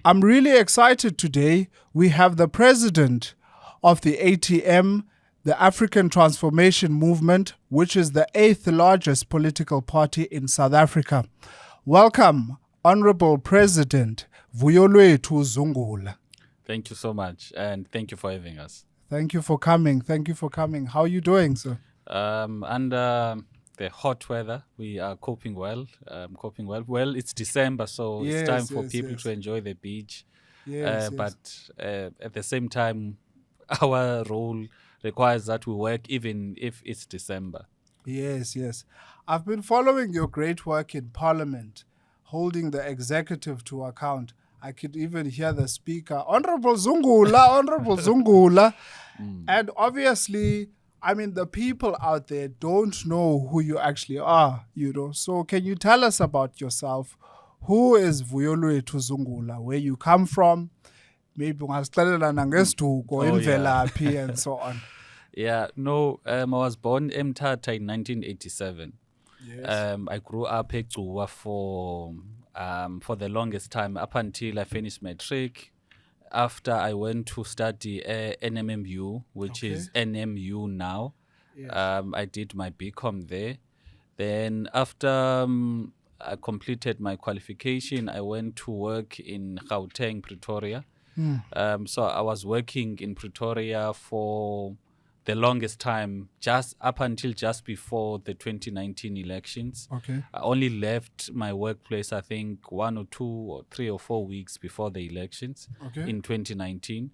I'm really excited today. We have the president of the ATM, the African Transformation Movement, which is the 8th largest political party in South Africa. Welcome, Honorable President Vuyolwethu Zungula. Thank you so much, and thank you for having us. Thank you for coming. Thank you for coming. How are you doing, sir? Under the hot weather, we are coping well. Well, it's December, so it's time for people to enjoy the beach. But at the same time, our role requires that we work even if it's December. Yes. I've been following your great work in Parliament, holding the executive to account. I could even hear the speaker, Honorable Zungula. And obviously, I mean, the people out there don't know who you actually are, So can you tell us about yourself? Who is Vuyolwethu Zungula? Where you come from? Maybe ungasixelela nangesiduko, imvelaphi and so on. I was born in Mthatha in 1987. Yes. I grew up in Gcuwa for the longest time, up until I finished matric. After I went to study NMMU, which is NMU now. Yes. I did my BCom there. Then after I completed my qualification, I went to work in Gauteng, Pretoria. So I was working in Pretoria for the longest time, just up until just before the 2019 elections. Okay. I only left my workplace, I think, 1 or 2 or 3 or 4 weeks before the elections in 2019.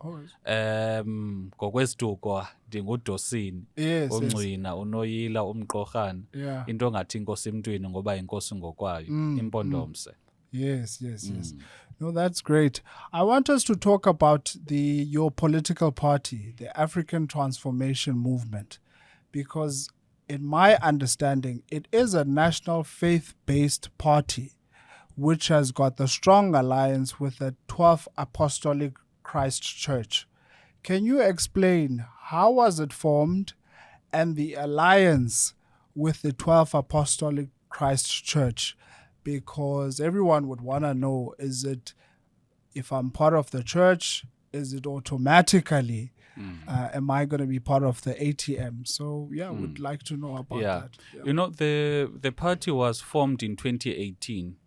Ngokwesiduko ndingudosini ongcina unoyila umqorhana into ngathi inkosi emntwini ngoba inkosi ngokwayo impondomse. Yes. No, that's great. I want us to talk about your political party, the African Transformation Movement, because in my understanding, it is a national faith-based party which has got the strong alliance with the 12th Apostolic Christ Church. Can you explain how was it formed and the alliance with the 12th Apostolic Christ Church? Because everyone would want to know, is it, if I'm part of the church, is it automatically, am I going to be part of the ATM? So, would like to know about that. Yeah. The party was formed in 2018,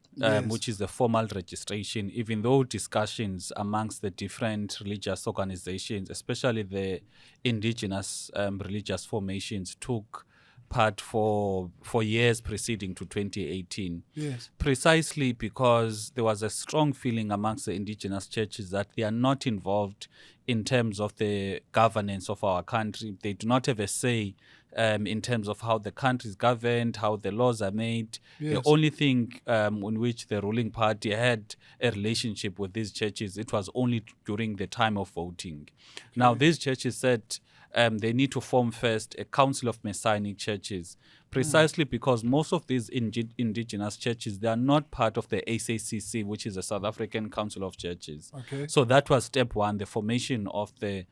which is the formal registration, even though discussions amongst the different religious organizations, especially the indigenous religious formations, took part for years preceding to 2018. Yes. Precisely because there was a strong feeling amongst the indigenous churches that they are not involved in terms of the governance of our country. They do not have a say in terms of how the country is governed, how the laws are made. Yes. The only thing in which the ruling party had a relationship with these churches, it was only during the time of voting. Okay. Now, these churches said they need to form first a council of Messianic churches, precisely because most of these indigenous churches, they are not part of the SACC, which is the South African Council of Churches. Okay. So that was step one, the formation of the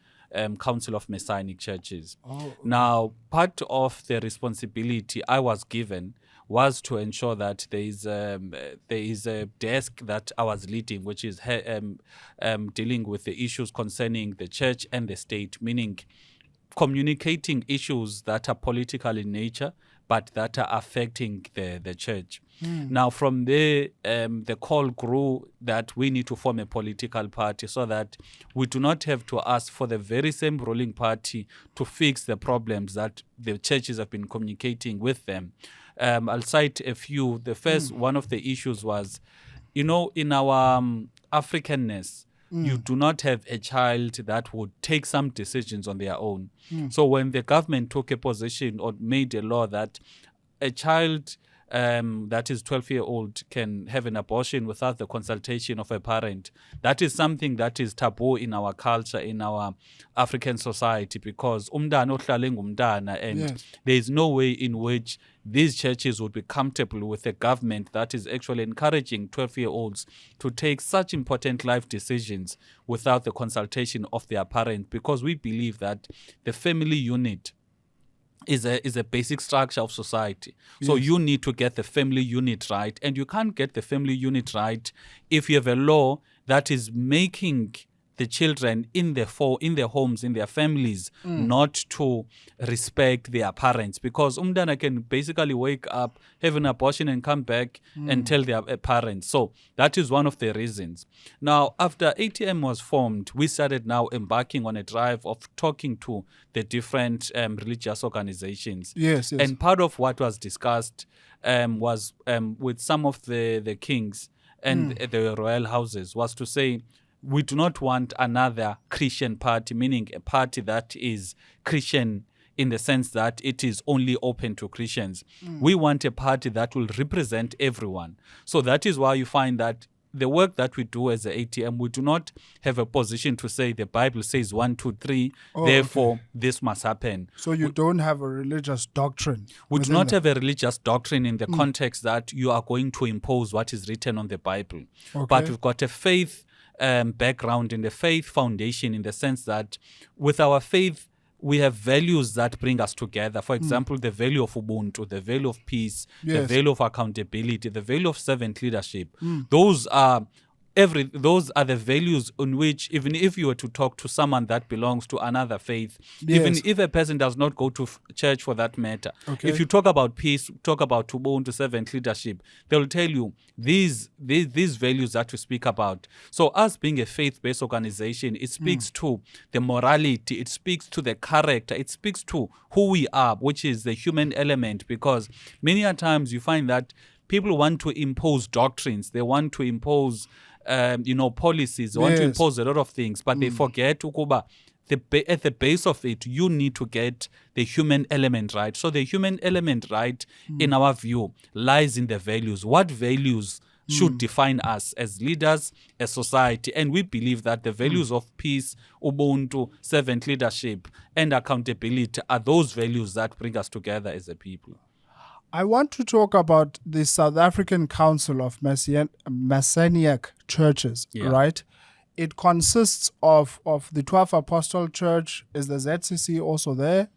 Council of Messianic Churches. Okay. Now, part of the responsibility I was given was to ensure that there is a desk that I was leading, which is dealing with the issues concerning the church and the state, meaning communicating issues that are political in nature, but that are affecting the church. Now, from there, the call grew that we need to form a political party so that we do not have to ask for the very same ruling party to fix the problems that the churches have been communicating with them. I'll cite a few. The first one of the issues was, in our Africanness, you do not have a child that would take some decisions on their own. So when the government took a position or made a law that a child that is 12-year-old can have an abortion without the consultation of a parent, that is something that is taboo in our culture, in our African society, because umntana ohlala engumntana, and there is no way in which these churches would be comfortable with a government that is actually encouraging 12-year-olds to take such important life decisions without the consultation of their parent, because we believe that the family unit is a basic structure of society. So you need to get the family unit right, and you can't get the family unit right if you have a law that is making the children in their homes, in their families, not to respect their parents. Because umdana can basically wake up, have an abortion, and come back and tell their parents. So that is one of the reasons. Now, after ATM was formed, we started now embarking on a drive of talking to the different religious organizations. Yes. And part of what was discussed was with some of the kings and the royal houses was to say, we do not want another Christian party, meaning a party that is Christian in the sense that it is only open to Christians. We want a party that will represent everyone. So that is why you find that the work that we do as the ATM, we do not have a position to say the Bible says 1, 2, 3, therefore this must happen. So you don't have a religious doctrine? We do not have a religious doctrine in the context that you are going to impose what is written on the Bible. Okay. But we've got a faith background in the faith foundation, in the sense that with our faith, we have values that bring us together. For example, the value of Ubuntu, the value of peace, the value of accountability, the value of servant leadership. Those are the values on which, even if you were to talk to someone that belongs to another faith, even if a person does not go to church for that matter, if you talk about peace, talk about Ubuntu, servant leadership, they'll tell you these values that we speak about. So us being a faith-based organization, it speaks to the morality, it speaks to the character, it speaks to who we are, which is the human element, because many a times you find that people want to impose doctrines, they want to impose policies, they want to impose a lot of things, but they forget ukuba at the base of it, you need to get the human element right. So the human element right, in our view, lies in the values. What values should define us as leaders, as society? And we believe that the values of peace, Ubuntu, servant leadership, and accountability are those values that bring us together as a people. I want to talk about the South African Council of Messianic Churches, right? It consists of the 12 Apostle Church. Is the ZCC also there?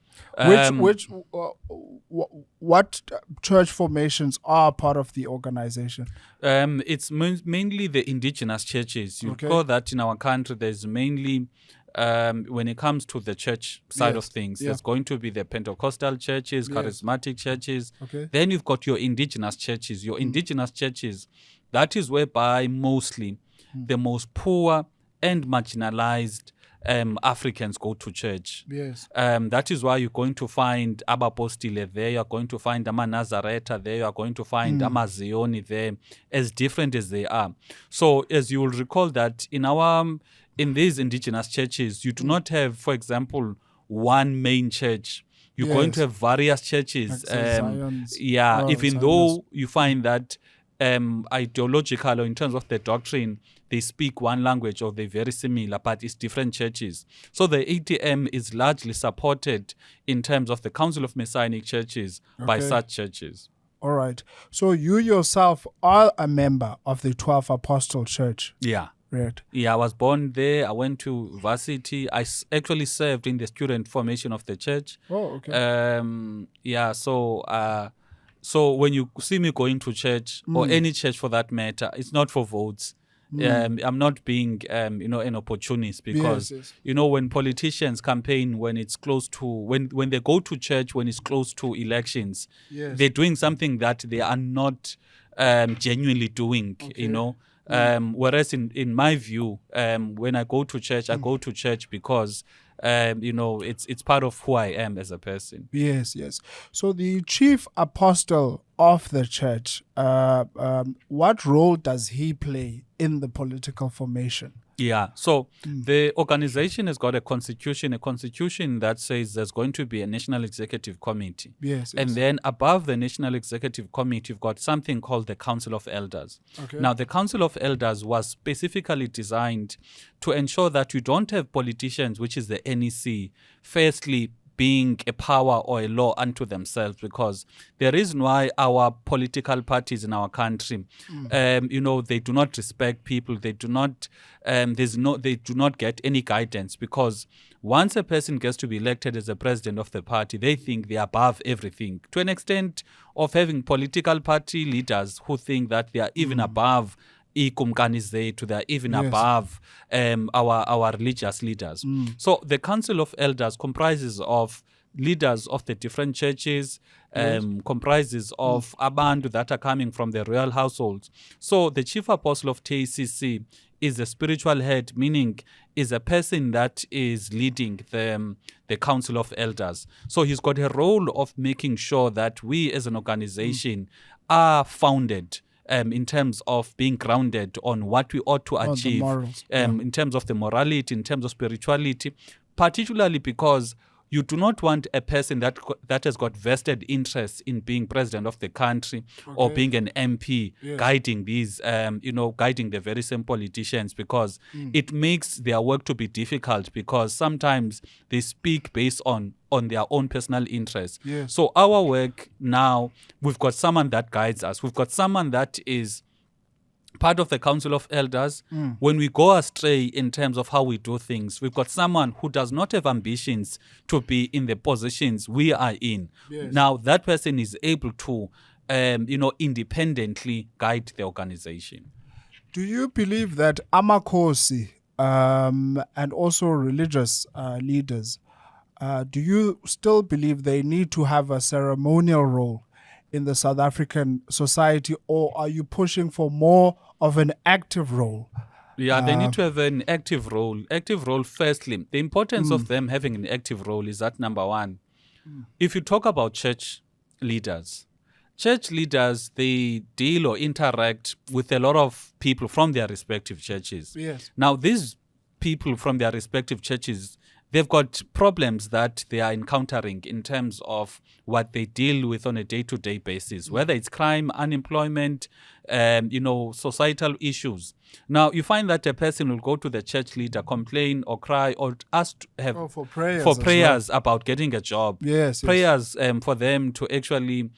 What church formations are part of the organization? It's mainly the indigenous churches. You call that in our country, there's mainly when it comes to the church side of things, there's going to be the Pentecostal churches, charismatic churches. Then you've got your indigenous churches. Your indigenous churches, that is whereby mostly the most poor and marginalized Africans go to church. That is why you're going to find Abapostile there, you're going to find Ama Nazareta there, you're going to find Ama Zioni there, as different as they are. So as you will recall that in these indigenous churches, you do not have, for example, one main church. You're going to have various churches. Even though you find that ideological or in terms of the doctrine, they speak one language or they're very similar, but it's different churches. So the ATM is largely supported in terms of the Council of Messianic Churches by such churches. All right. So you yourself are a member of the 12 Apostle Church. Yeah. Right. Yeah, I was born there. I went to varsity. I actually served in the student formation of the church. Oh, okay. So when you see me going to church or any church for that matter, it's not for votes. I'm not being, an opportunist, because, when politicians campaign, when it's close to, when they go to church, when it's close to elections, they're doing something that they are not genuinely doing, whereas in my view, when I go to church, I go to church because it's part of who I am as a person. Yes. So the chief apostle of the church, what role does he play in the political formation? Yeah, so the organization has got a constitution that says there's going to be a National Executive Committee. Yes. And then above the National Executive Committee, you've got something called the Council of Elders. Now, the Council of Elders was specifically designed to ensure that you don't have politicians, which is the NEC, firstly being a power or a law unto themselves, because the reason why our political parties in our country, they do not respect people. They do not, they do not get any guidance, because once a person gets to be elected as a president of the party, they think they're above everything, to an extent of having political party leaders who think that they are even above ikumkani zethu, they're even Yes. above our religious leaders. So the Council of Elders comprises of leaders of the different churches, comprises of abantu that are coming from the royal households. So the chief apostle of TACC is a spiritual head, meaning is a person that is leading the Council of Elders. So he's got a role of making sure that we as an organization are founded in terms of being grounded on what we ought to achieve, morals. in terms of the morality, in terms of spirituality, particularly because you do not want a person that has got vested interest in being president of the country or being an MP guiding these, guiding the very same politicians, because it makes their work to be difficult, because sometimes they speak based on their own personal interests. Yes. So our work now, we've got someone that guides us. We've got someone that is part of the Council of Elders. When we go astray in terms of how we do things, we've got someone who does not have ambitions to be in the positions we are in. Yes. Now, that person is able to, independently guide the organization. Do you believe that amakhosi and also religious leaders, do you still believe they need to have a ceremonial role in the South African society, or are you pushing for more of an active role? Yeah, they need to have an active role. Active role, firstly. The importance of them having an active role is that, number one, if you talk about church leaders, they deal or interact with a lot of people from their respective churches. Yes. Now, these people from their respective churches, they've got problems that they are encountering in terms of what they deal with on a day-to-day basis, whether it's crime, unemployment, societal issues. Now, you find that a person will go to the church leader, complain or cry or ask to have for prayers, about getting a job. Yes. Prayers for them to actually,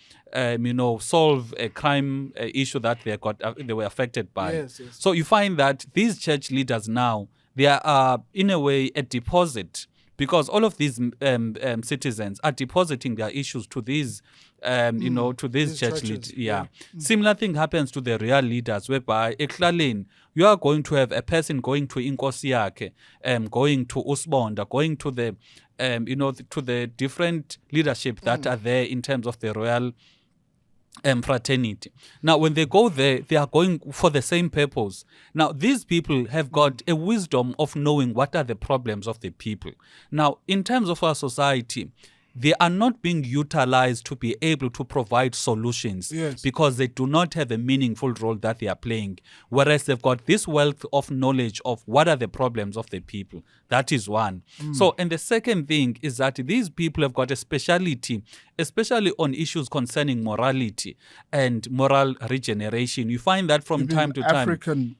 solve a crime issue that they were affected by. Yes. So you find that these church leaders now, they are in a way a deposit, because all of these citizens are depositing their issues to these, to these church leaders. Yeah. Similar thing happens to the real leaders, whereby eklaleni you are going to have a person going to inkosi yakhe, going to usbonda, going to the, to the different leadership that are there in terms of the royal fraternity. Now, when they go there, they are going for the same purpose. Now, these people have got a wisdom of knowing what are the problems of the people. Now, in terms of our society, they are not being utilized to be able to provide solutions, because they do not have a meaningful role that they are playing, whereas they've got this wealth of knowledge of what are the problems of the people. That is one. So, and the second thing is that these people have got a speciality, especially on issues concerning morality and moral regeneration. You find that from time to time. African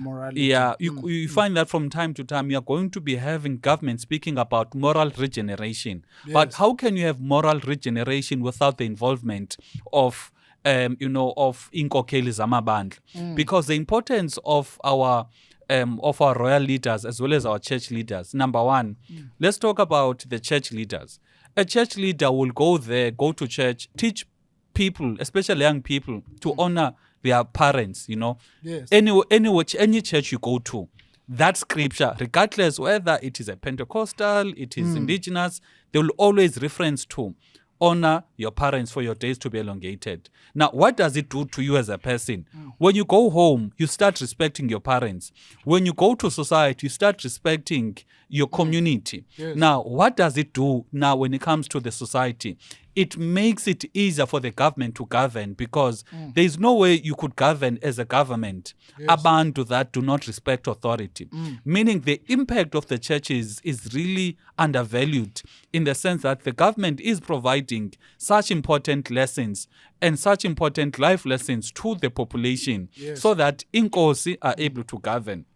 morality. Yeah, you find that from time to time you are going to be having government speaking about moral regeneration. But how can you have moral regeneration without the involvement of of inkokheli zamabandla? Because the importance of our royal leaders as well as our church leaders. Number one, let's talk about the church leaders. A church leader will go to church, teach people, especially young people, to honor their parents, any church you go to, that scripture, regardless whether it is a Pentecostal, it is indigenous, they will always reference to honor your parents for your days to be elongated. Now, what does it do to you as a person? When you go home, you start respecting your parents. When you go to society, you start respecting your community. Now, what does it do now when it comes to the society? It makes it easier for the government to govern, because there is no way you could govern as a government abantu that do not respect authority. Meaning the impact of the churches is really undervalued, in the sense that the government is providing such important lessons and such important life lessons to the population, so that inkosi are able to govern.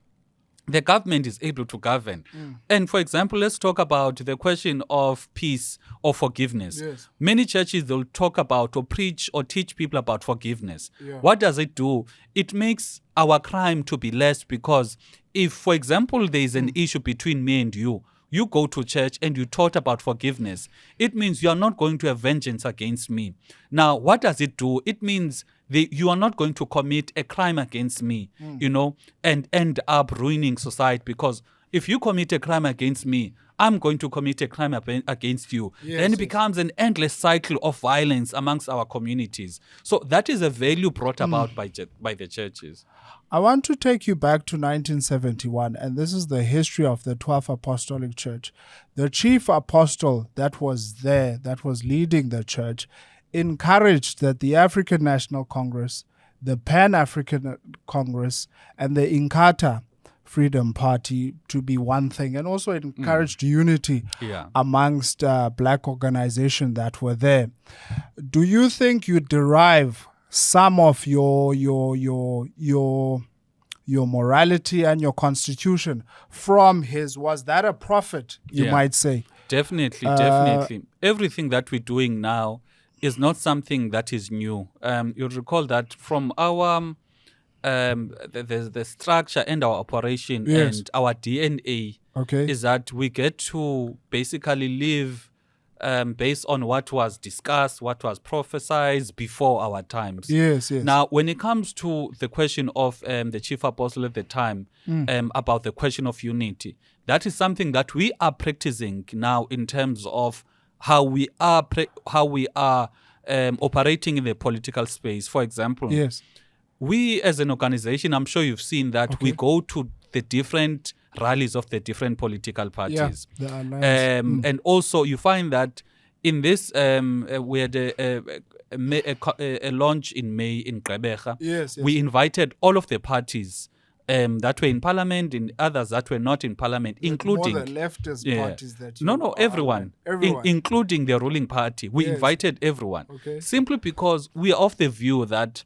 The government is able to govern. And for example, let's talk about the question of peace or forgiveness. Many churches, they'll talk about or preach or teach people about forgiveness. What does it do? It makes our crime to be less, because if, for example, there is an issue between me and you go to church and you taught about forgiveness, it means you are not going to have vengeance against me. Now, what does it do? It means you are not going to commit a crime against me, and end up ruining society, because if you commit a crime against me, I'm going to commit a crime against you. Then it becomes an endless cycle of violence amongst our communities. So that is a value brought about by the churches. I want to take you back to 1971, and this is the history of the 12th Apostolic Church. The chief apostle that was there, that was leading the church, encouraged that the African National Congress, the Pan-African Congress, and the Inkatha Freedom Party to be one thing, and also encouraged unity amongst black organizations that were there. Do you think you derive some of your morality and your constitution from his? Was that a prophet, you might say? Definitely. Everything that we're doing now is not something that is new. You'll recall that from our the structure and our operation and our DNA is that we get to basically live based on what was discussed, what was prophesied before our times. Yes. Now, when it comes to the question of the chief apostle at the time, about the question of unity, that is something that we are practicing now in terms of how we are operating in the political space. For example, we as an organization, I'm sure you've seen that we go to the different rallies of the different political parties. And also you find that in this, we had a launch in May in Gqeberha. We invited all of the parties that were in parliament and others that were not in parliament, including more the leftist parties that everyone. Including the ruling party. We invited everyone, simply because we are of the view that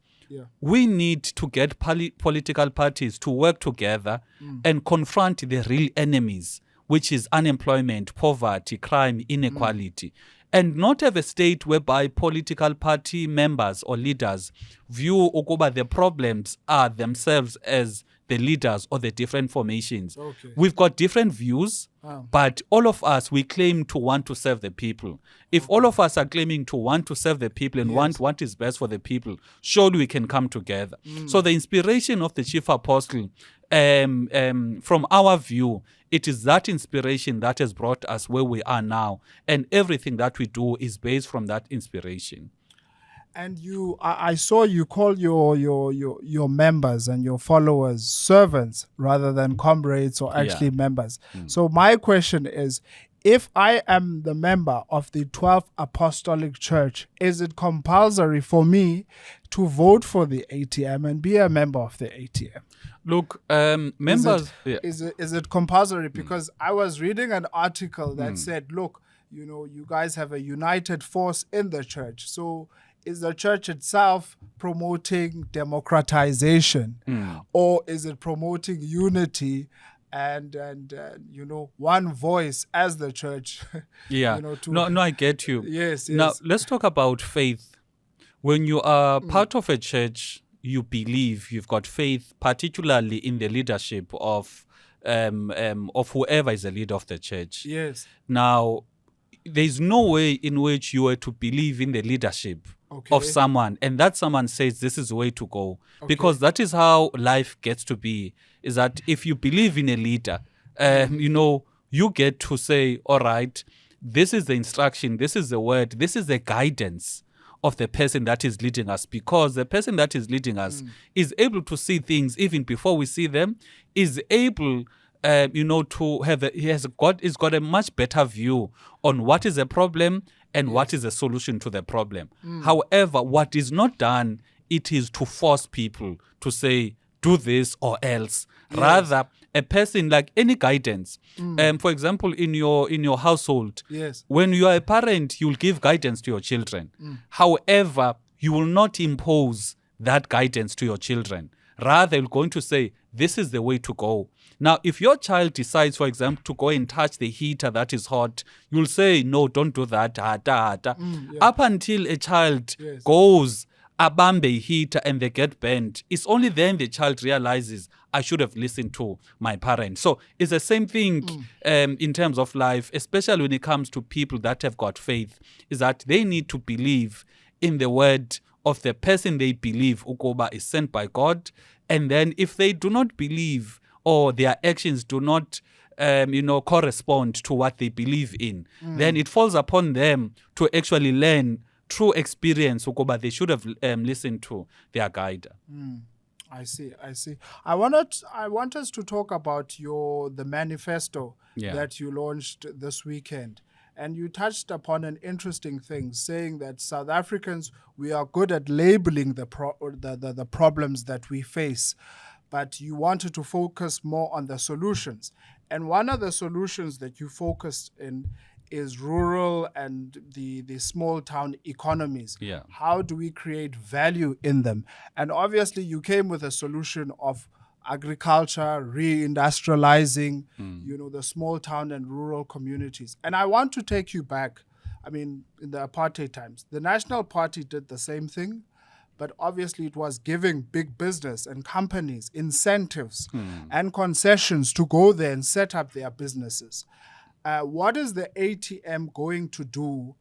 we need to get political parties to work together and confront the real enemies, which is unemployment, poverty, crime, inequality, and not have a state whereby political party members or leaders view ukuba the problems are themselves as the leaders or the different formations. We've got different views, but all of us, we claim to want to serve the people. If all of us are claiming to want to serve the people and want what is best for the people, surely we can come together. So the inspiration of the chief apostle, from our view, it is that inspiration that has brought us where we are now, and everything that we do is based from that inspiration. And I saw you call your members and your followers servants rather than comrades or actually members. So my question is, if I am the member of the 12th Apostolic Church, is it compulsory for me to vote for the ATM and be a member of the ATM? Look, members... Is it compulsory? Because I was reading an article that said, look, you guys have a united force in the church. So is the church itself promoting democratization, or is it promoting unity and one voice as the church? No, I get you. Yes. Now let's talk about faith. When you are part of a church, you believe, you've got faith, particularly in the leadership of whoever is the leader of the church. Yes. Now, there's no way in which you are to believe in the leadership of someone and that someone says this is the way to go, because that is how life gets to be, is that if you believe in a leader, you get to say, all right, this is the instruction, this is the word, this is the guidance of the person that is leading us, because the person that is leading us is able to see things even before we see them, is able to have he's got a much better view on what is a problem and what is a solution to the problem. However, what is not done, it is to force people to say, do this or else. Rather, a person, like any guidance, for example, in your household, when you are a parent, you'll give guidance to your children. However, you will not impose that guidance to your children. Rather, you're going to say, this is the way to go. Now, if your child decides, for example, to go and touch the heater that is hot, you'll say, no, don't do that. Up until a child goes, abambe heater and they get bent, it's only then the child realizes, I should have listened to my parents. So it's the same thing in terms of life, especially when it comes to people that have got faith, is that they need to believe in the word of the person they believe ukuba is sent by God. And then if they do not believe or their actions do not correspond to what they believe in, then it falls upon them to actually learn through experience ukuba they should have listened to their guide. I see. I want us to talk about the manifesto that you launched this weekend. And you touched upon an interesting thing, saying that South Africans, we are good at labeling the problems that we face, but you wanted to focus more on the solutions. And one of the solutions that you focused in is rural and the small town economies. Yeah. How do we create value in them? And obviously you came with a solution of agriculture, reindustrializing, the small town and rural communities. And I want to take you back. I mean, in the apartheid times, the National Party did the same thing, but obviously it was giving big business and companies incentives and concessions to go there and set up their businesses. What is the ATM going to do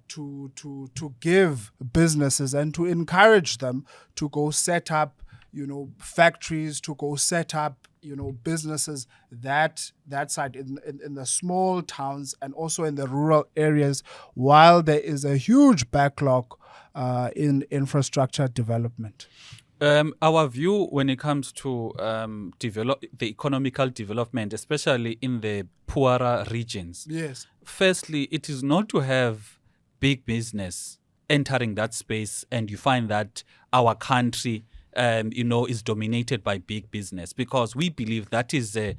to give businesses and to encourage them to go set up factories, to go set up, businesses that side in the small towns and also in the rural areas, while there is a huge backlog in infrastructure development? Our view when it comes to the economical development, especially in the poorer regions. Yes. Firstly, it is not to have big business entering that space and you find that our country is dominated by big business, because we believe that is the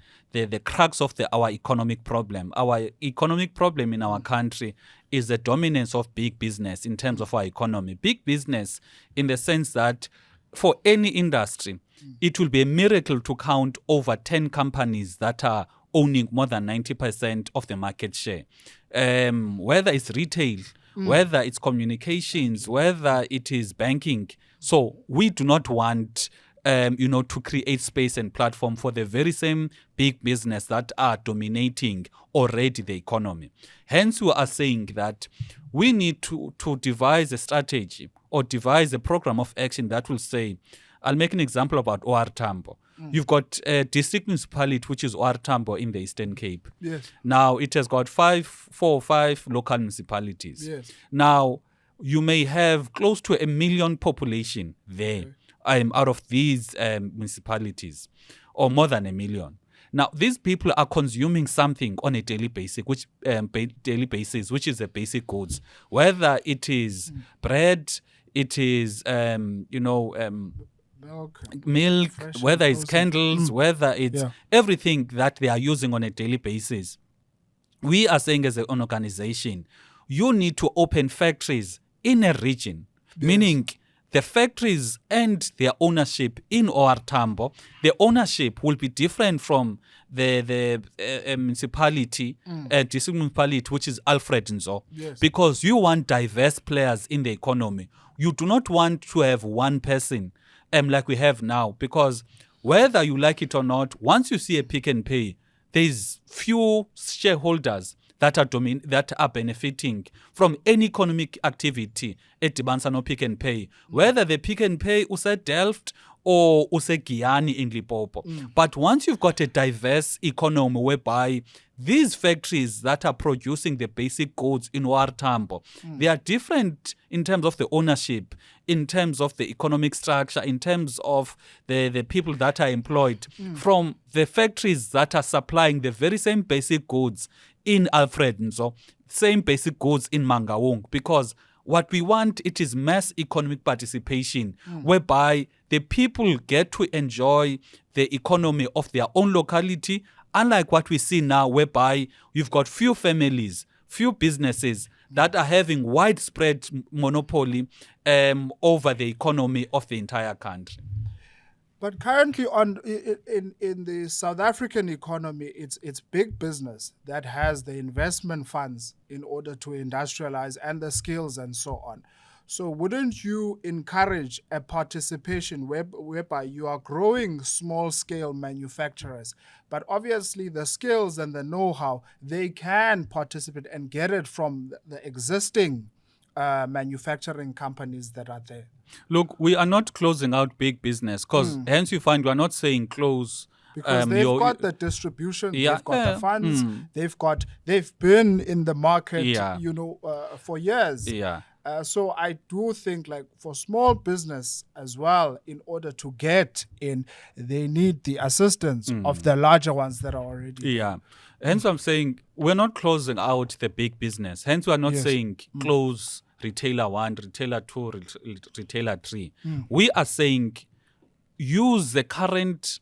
crux of our economic problem. Our economic problem in our country is the dominance of big business in terms of our economy. Big business in the sense that for any industry, it will be a miracle to count over 10 companies that are owning more than 90% of the market share. Whether it's retail, whether it's communications, whether it is banking. So we do not want to create space and platform for the very same big business that are dominating already the economy. Hence, we are saying that we need to devise a strategy or devise a program of action that will say, I'll make an example about OR Tambo. You've got a district municipality, which is OR Tambo in the Eastern Cape. Yes. Now, it has got 4 or 5 local municipalities. Yes. Now, you may have close to 1 million population there out of these municipalities, or more than 1 million. Now, these people are consuming something on a daily basis, which is the basic goods, whether it is bread, it is milk, whether it's candles, whether it's everything that they are using on a daily basis. We are saying as an organization, you need to open factories in a region, meaning the factories and their ownership in OR Tambo, the ownership will be different from the municipality, district municipality, which is Alfred Nzo, because you want diverse players in the economy. You do not want to have one person like we have now, because whether you like it or not, once you see a Pick and Pay, there's few shareholders that are benefiting from any economic activity at Dibansano Pick and Pay, whether the Pick and Pay use Delft or use Giyani in Limpopo. But once you've got a diverse economy whereby these factories that are producing the basic goods in OR Tambo, they are different in terms of the ownership, in terms of the economic structure, in terms of the people that are employed from the factories that are supplying the very same basic goods in Alfred Nzo, same basic goods in Mangaung, because what we want, it is mass economic participation, whereby the people get to enjoy the economy of their own locality, unlike what we see now, whereby you've got few families, few businesses that are having widespread monopoly over the economy of the entire country. But currently, in the South African economy, it's big business that has the investment funds in order to industrialize and the skills and so on. So wouldn't you encourage a participation whereby you are growing small-scale manufacturers, but obviously the skills and the know-how, they can participate and get it from the existing manufacturing companies that are there? Look, we are not closing out big business because hence you find we are not saying close. Because they've got the distribution, Yeah, they've got yeah, the funds, they've been in the market, Yeah. for years. Yeah. So I do think, like, for small business as well, in order to get in, they need the assistance of the larger ones that are already. Yeah. Hence I'm saying we're not closing out the big business. Hence we're not Yes. saying close retailer 1, retailer 2, retailer 3. We are saying use the current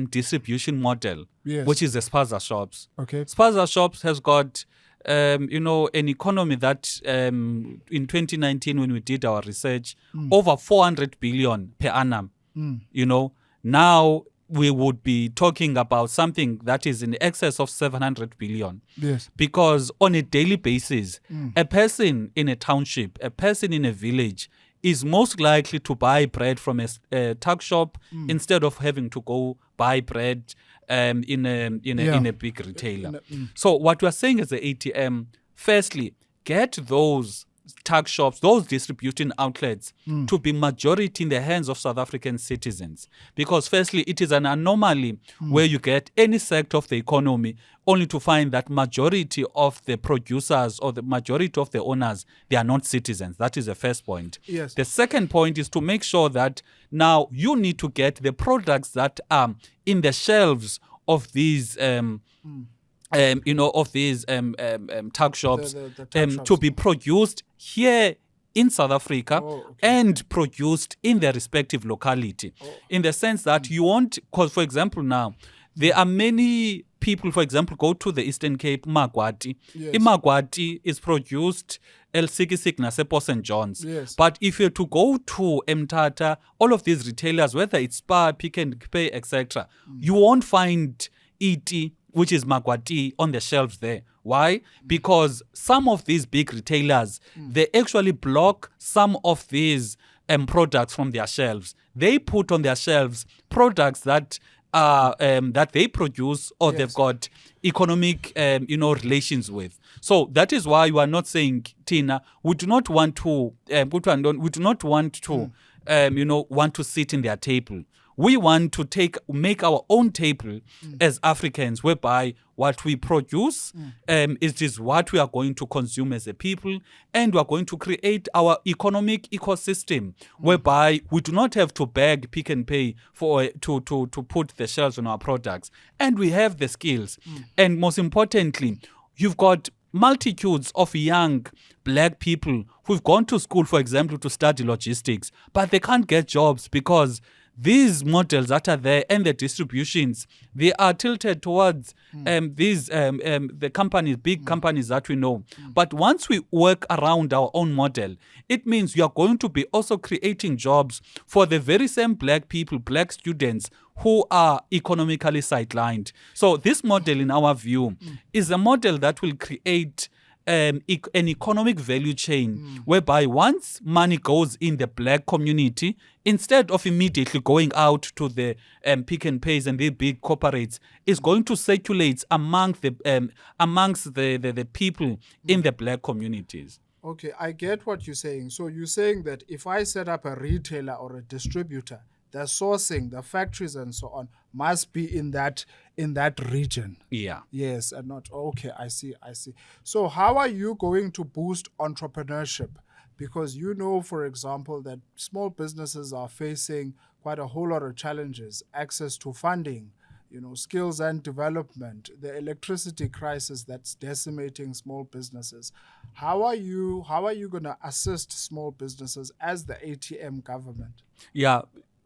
distribution model, Yes. which is the spaza shops. Okay. Spaza shops has got an economy that in 2019 when we did our research, over 400 billion per annum. Now we would be talking about something that is in excess of 700 billion. Yes. Because on a daily basis, a person in a township, a person in a village is most likely to buy bread from a tuck shop instead of having to go buy bread in a big retailer. So what we are saying as the ATM, firstly, get those tuck shops, those distributing outlets to be majority in the hands of South African citizens. Because firstly, it is an anomaly where you get any sector of the economy only to find that majority of the producers or the majority of the owners, they are not citizens. That is the first point. Yes. The second point is to make sure that now you need to get the products that are in the shelves of these of these tuck shops, The tuck shops. to be produced here in South Africa and produced in their respective locality. In the sense that you want, because for example now, there are many people, for example, go to the Eastern Cape, Magwati. Yes. In Magwati is produced El-Sikisik nasepo St. John's. Yes. But if you're to go to Mtata, all of these retailers, whether it's Spar, Pick n Pay, etc., you won't find ET, which is Magwati, on the shelves there. Why? Because some of these big retailers, they actually block some of these products from their shelves. They put on their shelves products that that they produce or Yes. they've got economic relations with. So that is why you are not saying, Tina, we do not want to want to sit in their table. We want to make our own table as Africans, whereby what we produce is what we are going to consume as a people, and we are going to create our economic ecosystem, whereby we do not have to beg, Pick n Pay for to put the shelves on our products, and we have the skills, and most importantly, you've got multitudes of young black people who've gone to school, for example, to study logistics, but they can't get jobs because these models that are there and the distributions, they are tilted towards these the companies, big companies that we know. But once we work around our own model, it means we are going to be also creating jobs for the very same black people, black students who are economically sidelined. So this model, in our view, is a model that will create an economic value chain whereby once money goes in the black community, instead of immediately going out to the Pick n Pays and the big corporates, is going to circulate amongst the people in the black communities. Okay, I get what you're saying. So you're saying that if I set up a retailer or a distributor, the sourcing, the factories and so on must be in that region. Yeah. Yes, and not, okay, I see. So how are you going to boost entrepreneurship? Because you know, for example, that small businesses are facing quite a whole lot of challenges: access to funding, skills and development, the electricity crisis that's decimating small businesses. How are you going to assist small businesses as the ATM government? Yeah.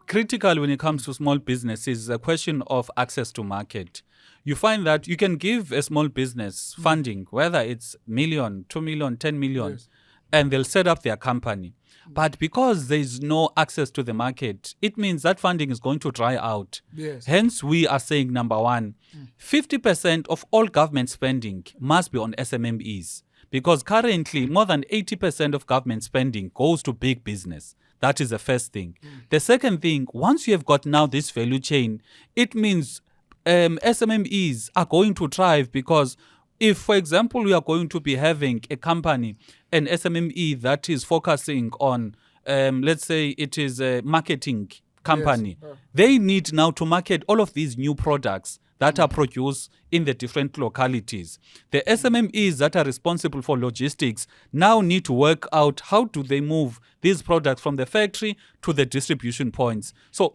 Critical when it comes to small business is a question of access to market. You find that you can give a small business funding, whether it's million, 2 million, 10 million, Yes. and they'll set up their company. But because there is no access to the market, it means that funding is going to dry out. Yes. Hence, we are saying, number one, 50% of all government spending must be on SMMEs. Because currently, more than 80% of government spending goes to big business. That is the first thing. The second thing, once you have got now this value chain, it means SMMEs are going to thrive because If, for example, we are going to be having a company, an SMME that is focusing on, let's say it is a marketing company, they need now to market all of these new products that are produced in the different localities. The SMMEs that are responsible for logistics now need to work out how do they move these products from the factory to the distribution points. So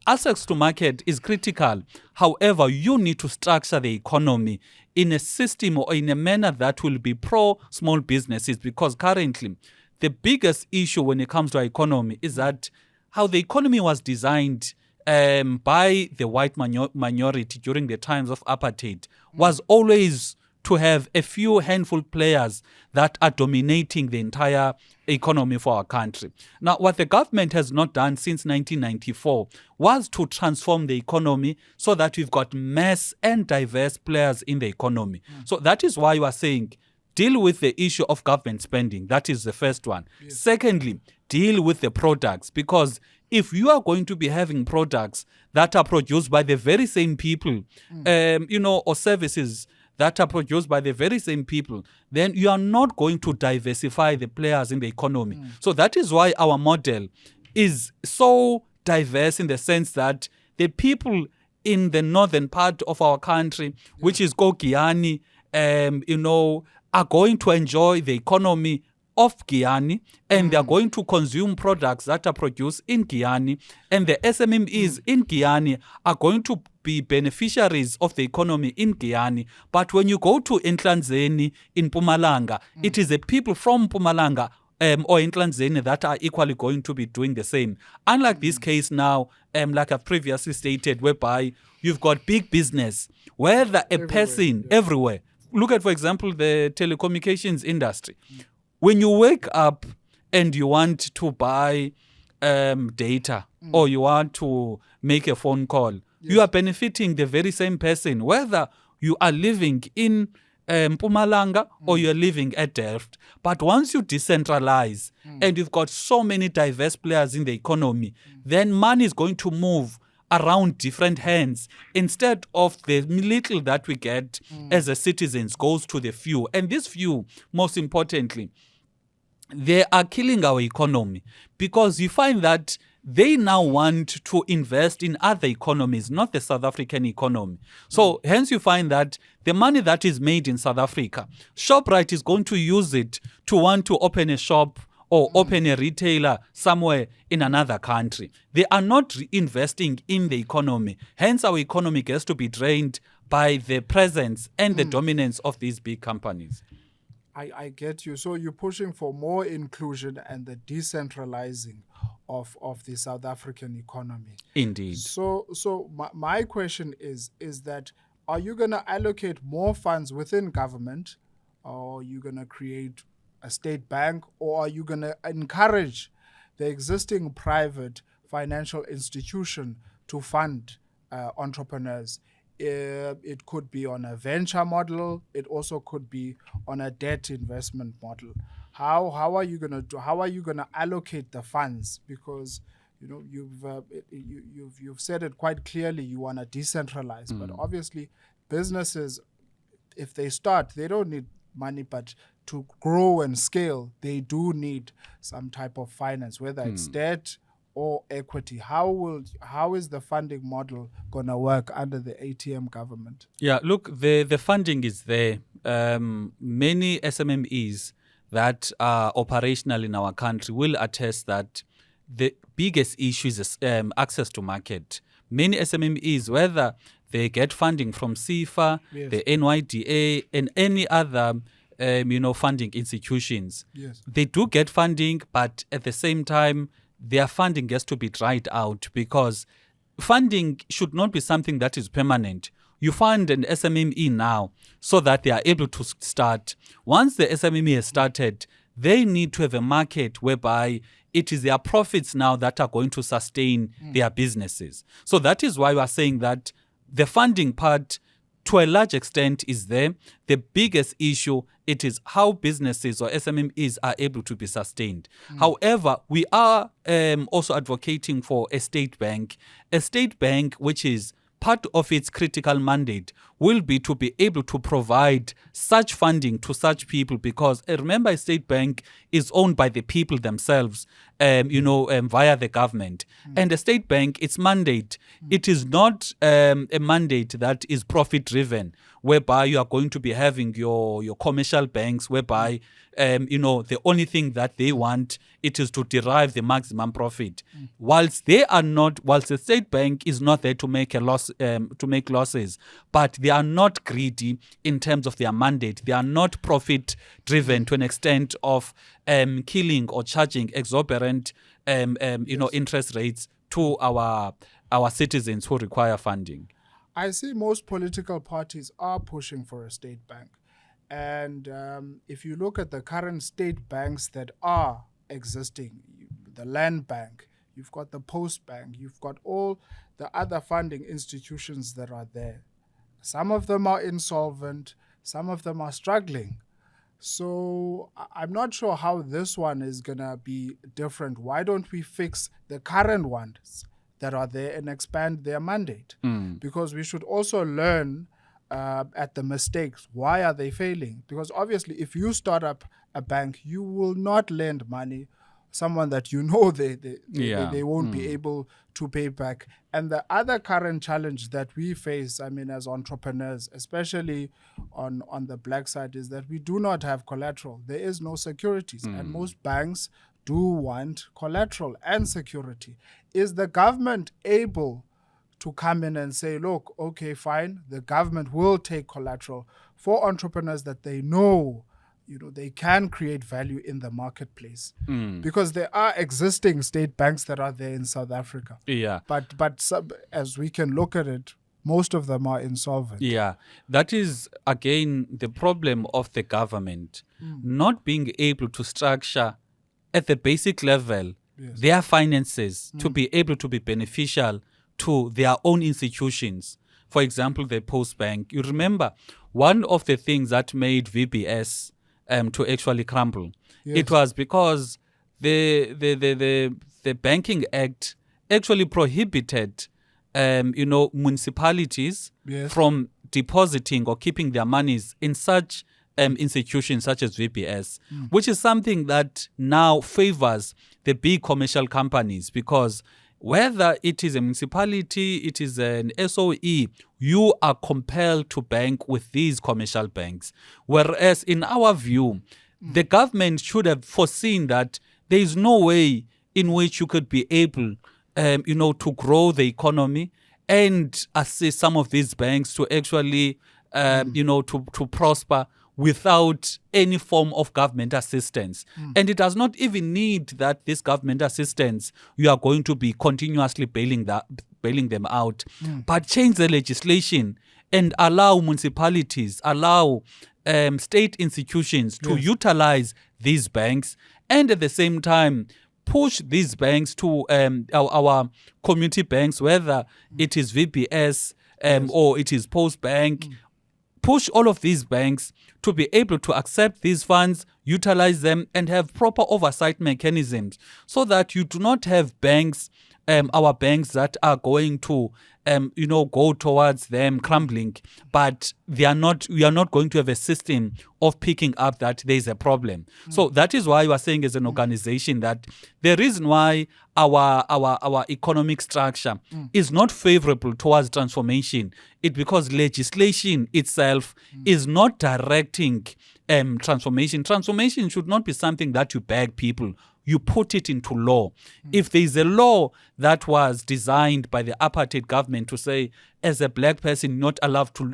access to market is critical. However, you need to structure the economy in a system or in a manner that will be pro small businesses, because currently the biggest issue when it comes to our economy is that how the economy was designed by the white minority during the times of apartheid was always to have a few handful players that are dominating the entire economy for our country. Now, what the government has not done since 1994 was to transform the economy so that we've got mass and diverse players in the economy. So that is why you are saying deal with the issue of government spending. That is the first one. Yes. Secondly, deal with the products, because if you are going to be having products that are produced by the very same people, or services that are produced by the very same people, then you are not going to diversify the players in the economy. So that is why our model is so diverse in the sense that the people in the northern part of our country, which is Giyani, are going to enjoy the economy of Giyani, and they are going to consume products that are produced in Giyani, and the SMMEs in Giyani are going to be beneficiaries of the economy in Giyani. But when you go to Nhlanzeni in Mpumalanga, it is the people from Mpumalanga or Nhlanzeni that are equally going to be doing the same. Unlike this case now, like I've previously stated, whereby you've got big business, whether a person everywhere. Look at, for example, the telecommunications industry. When you wake up and you want to buy data or you want to make a phone call, you are benefiting the very same person, whether you are living in Mpumalanga or you're living at Delft. But once you decentralize and you've got so many diverse players in the economy, then money is going to move around different hands instead of the little that we get as a citizens goes to the few. And this few, most importantly, they are killing our economy, because you find that they now want to invest in other economies, not the South African economy. So hence you find that the money that is made in South Africa, ShopRite is going to use it to want to open a shop or open a retailer somewhere in another country. They are not investing in the economy. Hence our economy gets to be drained by the presence and the dominance of these big companies. I get you. So you're pushing for more inclusion and the decentralizing of the South African economy. Indeed. So my question is that, are you going to allocate more funds within government, or are you going to create a state bank, or are you going to encourage the existing private financial institution to fund entrepreneurs? It could be on a venture model. It also could be on a debt investment model. How are you going to do? How are you going to allocate the funds? Because you've said it quite clearly. You want to decentralize, but obviously businesses, if they start, they don't need money, but to grow and scale, they do need some type of finance, whether it's debt or equity. How is the funding model going to work under the ATM government? Yeah, look, the funding is there. Many SMMEs that are operational in our country will attest that the biggest issue is access to market. Many SMMEs, whether they get funding from CIFA, the NYDA, and any other funding institutions, they do get funding, but at the same time, their funding gets to be dried out, because funding should not be something that is permanent. You fund an SMME now so that they are able to start. Once the SMME has started, they need to have a market whereby it is their profits now that are going to sustain their businesses. So that is why we are saying that the funding part, to a large extent, is there. The biggest issue, it is how businesses or SMMEs are able to be sustained. However, we are also advocating for a state bank which is part of its critical mandate will be to be able to provide such funding to such people, because remember, a state bank is owned by the people themselves, via the government. And a state bank, its mandate, it is not a mandate that is profit driven, whereby you are going to be having your commercial banks, whereby the only thing that they want, it is to derive the maximum profit. Whilst the state bank is not there to make a loss, to make losses, but they are not greedy in terms of their mandate. They are not profit driven to an extent of killing or charging exorbitant interest rates to our citizens who require funding. I see most political parties are pushing for a state bank. And if you look at the current state banks that are existing, the Land Bank, you've got the Post Bank, you've got all the other funding institutions that are there. Some of them are insolvent, some of them are struggling. So I'm not sure how this one is going to be different. Why don't we fix the current ones that are there and expand their mandate? Because we should also learn at the mistakes. Why are they failing? Because obviously, if you start up a bank, you will not lend money someone that you know they won't be able to pay back. And the other current challenge that we face, I mean, as entrepreneurs, especially on the black side, is that we do not have collateral. There is no securities, and most banks do want collateral and security. Is the government able to come in and say, look, okay, fine, the government will take collateral for entrepreneurs that they know, they can create value in the marketplace? Because there are existing state banks that are there in South Africa. Yeah. But as we can look at it, most of them are insolvent. Yeah. That is, again, the problem of the government not being able to structure at the basic level their finances to be able to be beneficial to their own institutions. For example, the Post Bank. You remember, one of the things that made VBS to actually crumble, it was because the Banking Act actually prohibited municipalities from depositing or keeping their monies in such institutions such as VBS, which is something that now favors the big commercial companies, because whether it is a municipality, it is an SOE, you are compelled to bank with these commercial banks. Whereas in our view, the government should have foreseen that there is no way in which you could be able, to grow the economy and assist some of these banks to actually, to prosper without any form of government assistance. And it does not even need that this government assistance, you are going to be continuously bailing them out. But change the legislation and allow municipalities, allow state institutions to utilize these banks, and at the same time push these banks to our community banks, whether it is VBS or it is Post Bank. Push all of these banks to be able to accept these funds, utilize them, and have proper oversight mechanisms, so that you do not have banks, our banks that are going to, go towards them crumbling, but we are not going to have a system of picking up that there is a problem. So that is why we are saying as an organization that the reason why our economic structure is not favorable towards transformation, it's because legislation itself is not directing transformation. Transformation should not be something that you beg people. You put it into law. If there is a law that was designed by the apartheid government to say, as a black person, you're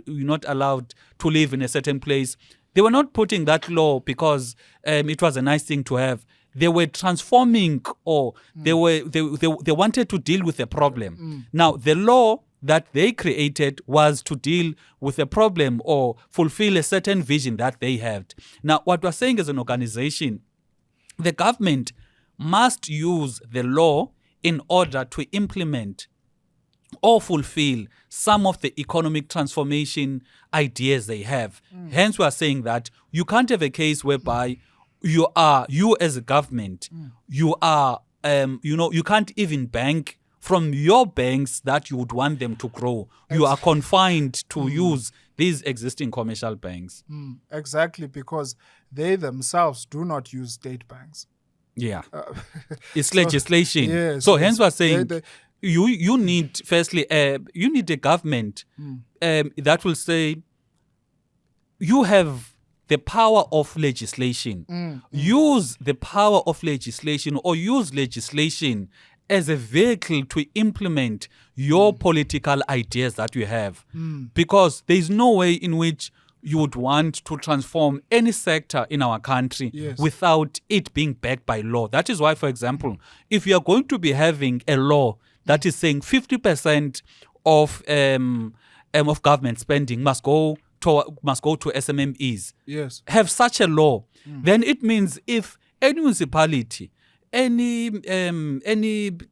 not allowed to live in a certain place, they were not putting that law because it was a nice thing to have. They were transforming, or they wanted to deal with a problem. Now, the law that they created was to deal with a problem or fulfill a certain vision that they had. Now, what we're saying as an organization, the government must use the law in order to implement or fulfill some of the economic transformation ideas they have. Hence, we are saying that you can't have a case whereby you as a government, you can't even bank from your banks that you would want them to grow. You are confined to use these existing commercial banks. Exactly, because they themselves do not use state banks. Yeah. It's So, legislation. yes, So yes. hence we're saying They- you need, firstly, you need a government that will say, you have the power of legislation. Use the power of legislation, or use legislation as a vehicle to implement your political ideas that you have. Because there is no way in which you would want to transform any sector in our country Yes. without it being backed by law. That is why, for example, if you are going to be having a law that is saying 50% of government spending must go to SMMEs, yes. have such a law, then it means if any municipality, any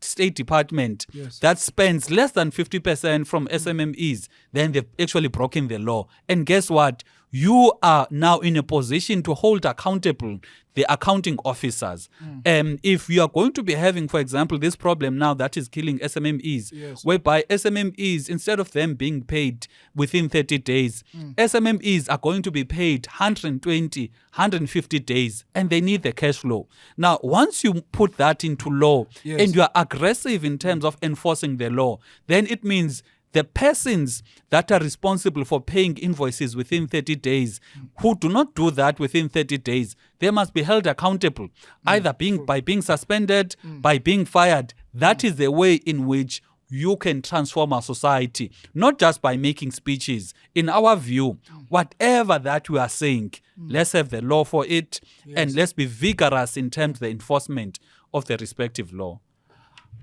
state department Yes. that spends less than 50% from SMMEs, then they've actually broken the law. And guess what? You are now in a position to hold accountable the accounting officers. If you are going to be having, for example, this problem now that is killing SMMEs, Yes. whereby SMMEs, instead of them being paid within 30 days, SMMEs are going to be paid 120, 150 days, and they need the cash flow. Now, once you put that into law, Yes. and you are aggressive in terms of enforcing the law, then it means the persons that are responsible for paying invoices within 30 days, who do not do that within 30 days, they must be held accountable, either by being suspended, by being fired. That is the way in which you can transform our society, not just by making speeches. In our view, whatever that we are saying, let's have the law for it, and let's be vigorous in terms of the enforcement of the respective law.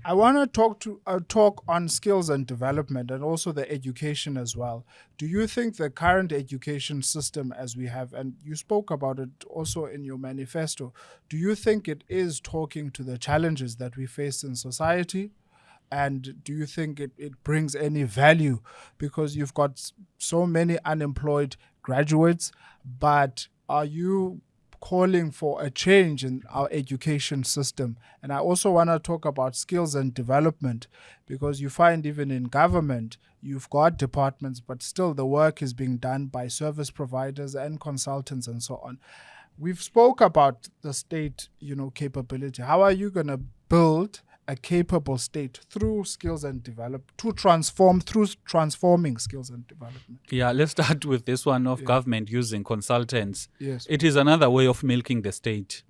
I want to talk on skills and development, and also the education as well. Do you think the current education system as we have, and you spoke about it also in your manifesto, do you think it is talking to the challenges that we face in society? And do you think it brings any value? Because you've got so many unemployed graduates, but are you calling for a change in our education system? And I also want to talk about skills and development, because you find even in government, you've got departments, but still the work is being done by service providers and consultants and so on. We've spoke about the state, capability. How are you going to build a capable state through skills and through transforming skills and development? Yeah, let's start with this one of government using consultants. Yes. It is another way of milking the state.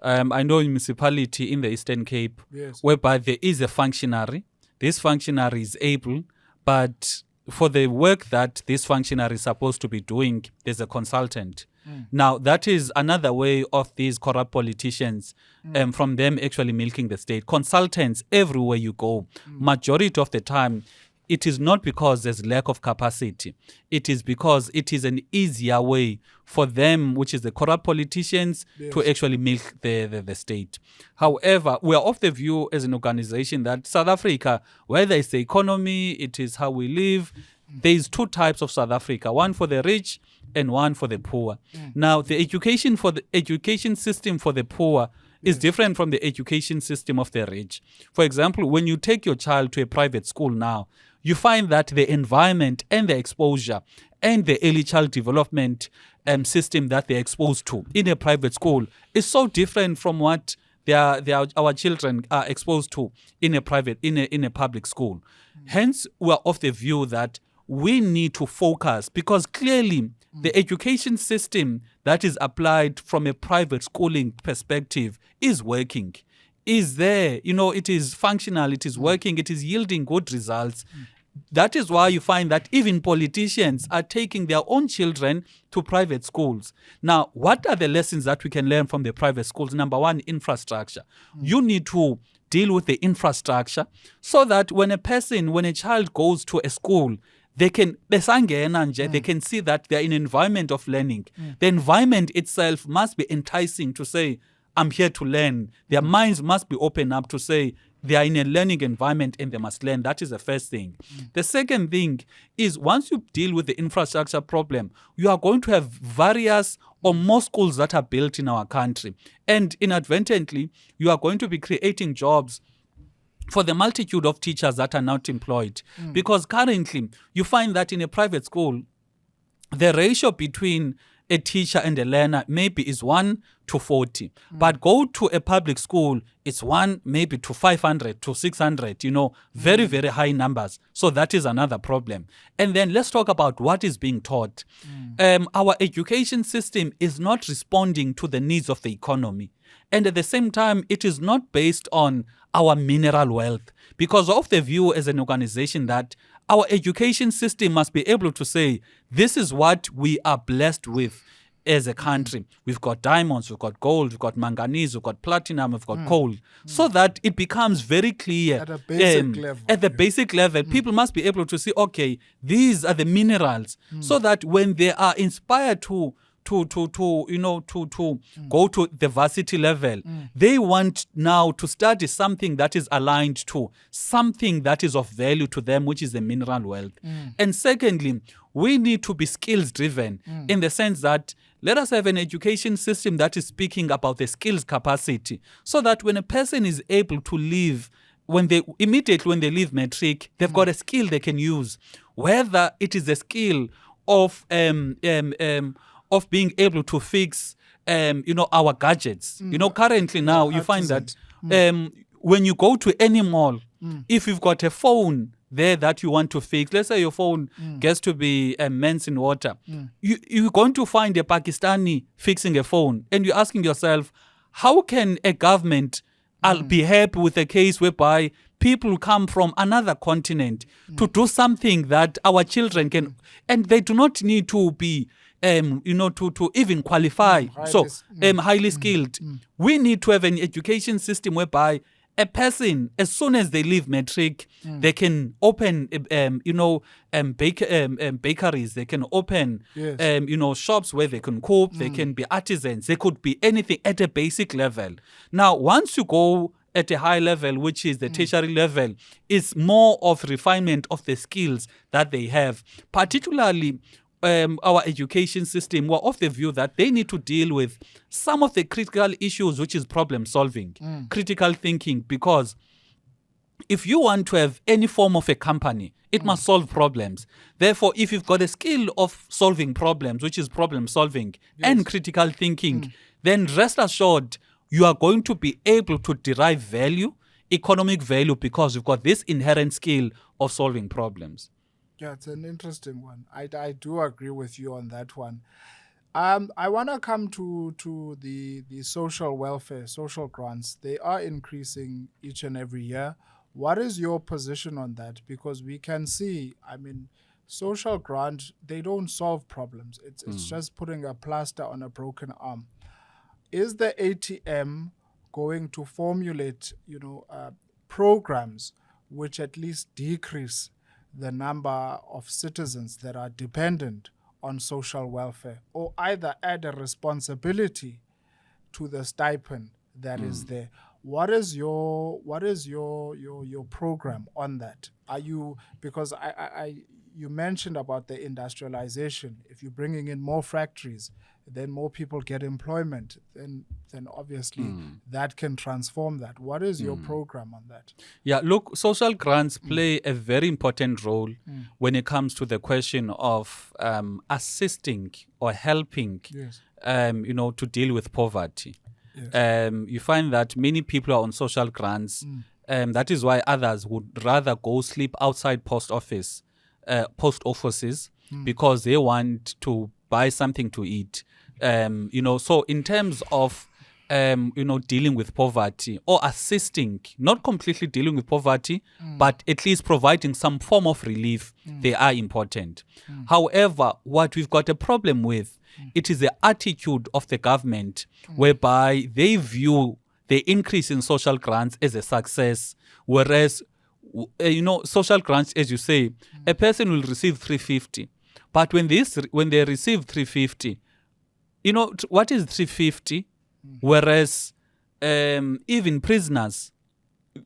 I know in municipality in the Eastern Cape, Yes. whereby there is a functionary. This functionary is able, but for the work that this functionary is supposed to be doing, there's a consultant. Now, that is another way of these corrupt politicians, from them actually milking the state. Consultants, everywhere you go, majority of the time, it is not because there's lack of capacity. It is because it is an easier way for them, which is the corrupt politicians, to actually milk the state. However, we are of the view as an organization that South Africa, whether it's the economy, it is how we live, there is two types of South Africa, one for the rich and one for the poor. Now, the education system for the poor is different from the education system of the rich. For example, when you take your child to a private school now, you find that the environment and the exposure and the early child development system that they're exposed to in a private school is so different from what our children are exposed to in a public school. Hence, we're of the view that we need to focus, because clearly the education system that is applied from a private schooling perspective is working, is there, it is functional, it is working, it is yielding good results. That is why you find that even politicians are taking their own children to private schools. Now, what are the lessons that we can learn from the private schools? Number one, infrastructure. You need to deal with the infrastructure so that when a child goes to a school, they can see that they're in an environment of learning. The environment itself must be enticing to say, I'm here to learn. Their minds must be open up to say they are in a learning environment and they must learn. That is the first thing. The second thing is, once you deal with the infrastructure problem, you are going to have various or more schools that are built in our country. And inadvertently, you are going to be creating jobs for the multitude of teachers that are not employed. Because currently, you find that in a private school, the ratio between a teacher and a learner maybe is 1 to 40. But go to a public school, it's 1 maybe to 500 to 600, very, very high numbers. So that is another problem. And then let's talk about what is being taught. Our education system is not responding to the needs of the economy. And at the same time, it is not based on our mineral wealth, because of the view as an organization that our education system must be able to say, this is what we are blessed with as a country. We've got diamonds, we've got gold, we've got manganese, we've got platinum, we've got coal. So that it becomes very clear. At a basic level. At the basic level, people must be able to see, okay, these are the minerals. So that when they are inspired to go to the varsity level, they want now to study something that is aligned to something that is of value to them, which is the mineral wealth. And secondly, we need to be skills driven in the sense that let us have an education system that is speaking about the skills capacity, so that when a person is able to live, immediately when they leave matric, they've got a skill they can use, whether it is a skill of being able to fix, our gadgets. Currently now you find that when you go to any mall, if you've got a phone there that you want to fix, let's say your phone gets to be immense in water, you're going to find a Pakistani fixing a phone, and you're asking yourself, how can a government be happy with a case whereby people come from another continent to do something that our children can, and they do not need to be to even qualify. Highly skilled. We need to have an education system whereby a person, as soon as they leave matric, they can open, bakeries. They can open, shops where they can cook. They can be artisans. They could be anything at a basic level. Now, once you go at a high level, which is the tertiary level, it's more of refinement of the skills that they have, particularly. Our education system were of the view that they need to deal with some of the critical issues, which is problem solving, critical thinking, because if you want to have any form of a company, it must solve problems. Therefore, if you've got a skill of solving problems, which is problem solving and critical thinking, then rest assured you are going to be able to derive value, economic value, because you've got this inherent skill of solving problems. Yeah, it's an interesting one. I do agree with you on that one. I want to come to the social welfare, social grants. They are increasing each and every year. What is your position on that? Because we can see, social grant, they don't solve problems. It's just putting a plaster on a broken arm. Is the ATM going to formulate, programs which at least decrease the number of citizens that are dependent on social welfare, or either add a responsibility to the stipend that is there? What is your program on that? Are you, because you mentioned about the industrialization. If you're bringing in more factories, then more people get employment, then obviously that can transform that. What is your program on that? Yeah, look, social grants play a very important role when it comes to the question of assisting or helping, to deal with poverty. Yes. You find that many people are on social grants. That is why others would rather go sleep outside post offices because they want to buy something to eat. So in terms of, dealing with poverty or assisting, not completely dealing with poverty, but at least providing some form of relief, they are important. However, what we've got a problem with, it is the attitude of the government whereby they view the increase in social grants as a success, whereas, social grants, as you say, a person will receive 350. But when they receive 350, what is 350? Whereas even prisoners,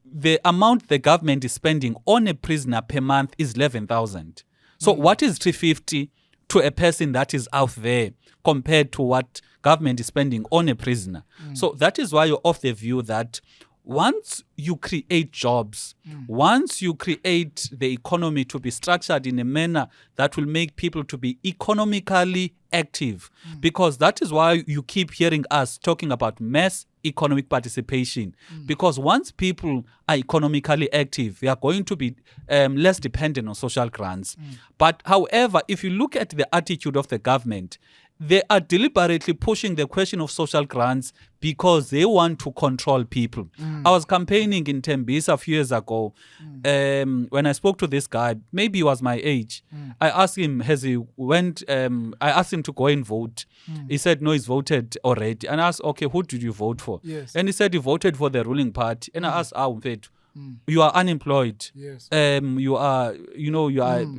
the amount the government is spending on a prisoner per month is 11,000. So what is 350 to a person that is out there compared to what government is spending on a prisoner? So that is why you're of the view that once you create jobs, once you create the economy to be structured in a manner that will make people to be economically active, because that is why you keep hearing us talking about mass economic participation, because once people are economically active, they are going to be less dependent on social grants. But however, if you look at the attitude of the government, they are deliberately pushing the question of social grants because they want to control people. I was campaigning in Tembisa a few years ago. When I spoke to this guy, maybe he was my age. I asked him, I asked him to go and vote. He said, no, he's voted already. And I asked, okay, who did you vote for? Yes. And he said he voted for the ruling party. And I asked, you are unemployed. Yes. You are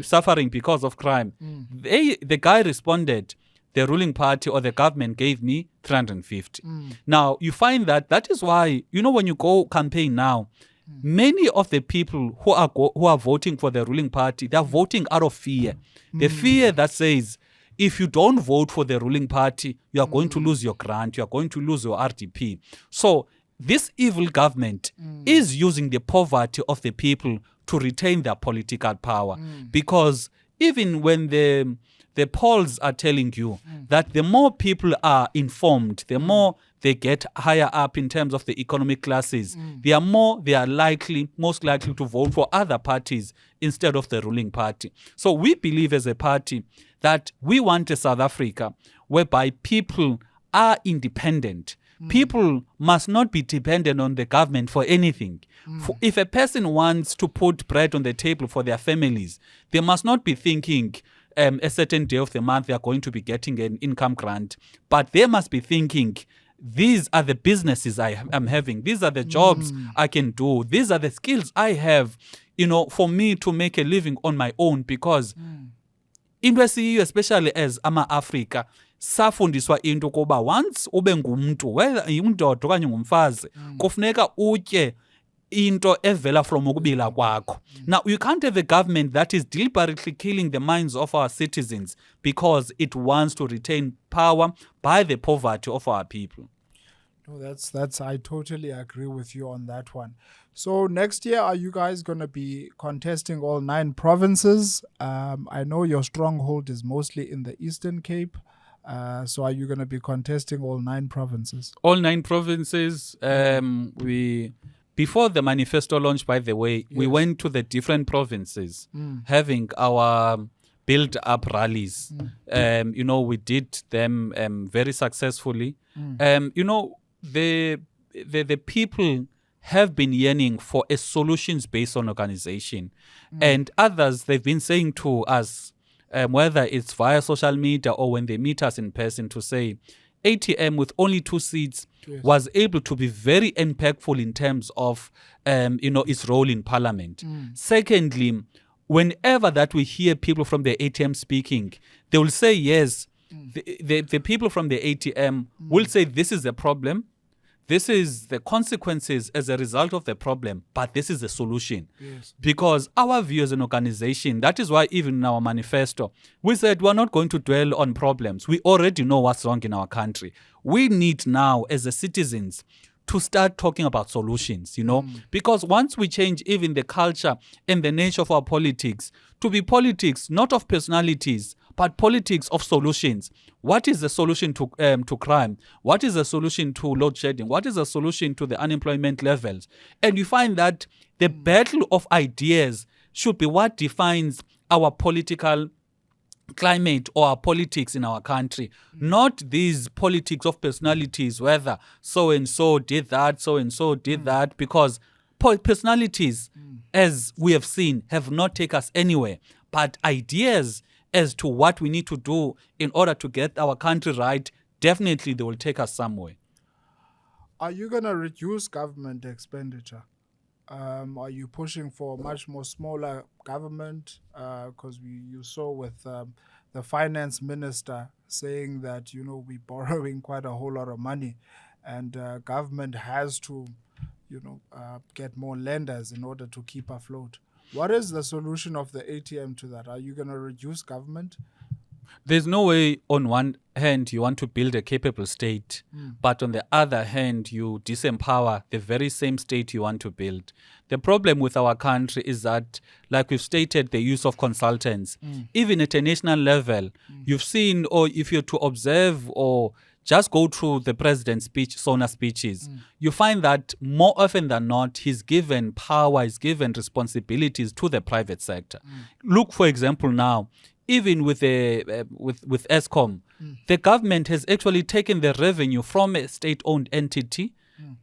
suffering because of crime. The guy responded, the ruling party or the government gave me 350. Now, you find that is why, when you go campaign now, many of the people who are voting for the ruling party, they're voting out of fear. The fear that says, if you don't vote for the ruling party, you are going to lose your grant, you are going to lose your RDP. So this evil government is using the poverty of the people to retain their political power. Because even when the polls are telling you that the more people are informed, the more they get higher up in terms of the economic classes, they are most likely to vote for other parties instead of the ruling party. So we believe as a party that we want a South Africa whereby people are independent. People must not be dependent on the government for anything. If a person wants to put bread on the table for their families, they must not be thinking a certain day of the month they are going to be getting an income grant, but they must be thinking, these are the businesses I am having, these are the jobs I can do, these are the skills I have, for me to make a living on my own. Because into esiyiyo, especially as ama-Afrika, safundiswa into koba once ube ngumntu, whether yindoda okanye ngumfazi, kufuneka utye into evela from ukubila kwakho. Now, you can't have a government that is deliberately killing the minds of our citizens because it wants to retain power by the poverty of our people. No, that's I totally agree with you on that one. So next year, are you guys going to be contesting all 9 provinces? I know your stronghold is mostly in the Eastern Cape. So are you going to be contesting all 9 provinces? All 9 provinces. Before the manifesto launch, by the way, we went to the different provinces having our build-up rallies. We did them very successfully. The people have been yearning for a solutions-based organization. And others, they've been saying to us, whether it's via social media or when they meet us in person, to say, ATM with only 2 seats was able to be very impactful in terms of its role in parliament. Secondly, whenever that we hear people from the ATM speaking, they will say yes. The people from the ATM will say this is a problem, this is the consequences as a result of the problem, but this is the solution. Because our view as an organization, that is why even in our manifesto, we said we're not going to dwell on problems. We already know what's wrong in our country. We need now, as the citizens, to start talking about solutions, because once we change even the culture and the nature of our politics to be politics not of personalities, but politics of solutions. What is the solution to crime? What is the solution to load shedding? What is the solution to the unemployment levels? And you find that the battle of ideas should be what defines our political climate or our politics in our country, not these politics of personalities, whether so-and-so did that, so-and-so did that, because personalities, as we have seen, have not taken us anywhere, but ideas as to what we need to do in order to get our country right, definitely they will take us somewhere. Are you going to reduce government expenditure? Are you pushing for much more smaller government? Because you saw with the finance minister saying that, we're borrowing quite a whole lot of money and government has to, get more lenders in order to keep afloat. What is the solution of the ATM to that? Are you going to reduce government? There's no way on one hand you want to build a capable state, but on the other hand you disempower the very same state you want to build. The problem with our country is that, like we've stated, the use of consultants, even at a national level, you've seen, or if you're to observe or just go through the president's speech, SONA speeches, you find that more often than not, he's given power, he's given responsibilities to the private sector. Look, for example, now, even with with ESCOM, the government has actually taken the revenue from a state-owned entity.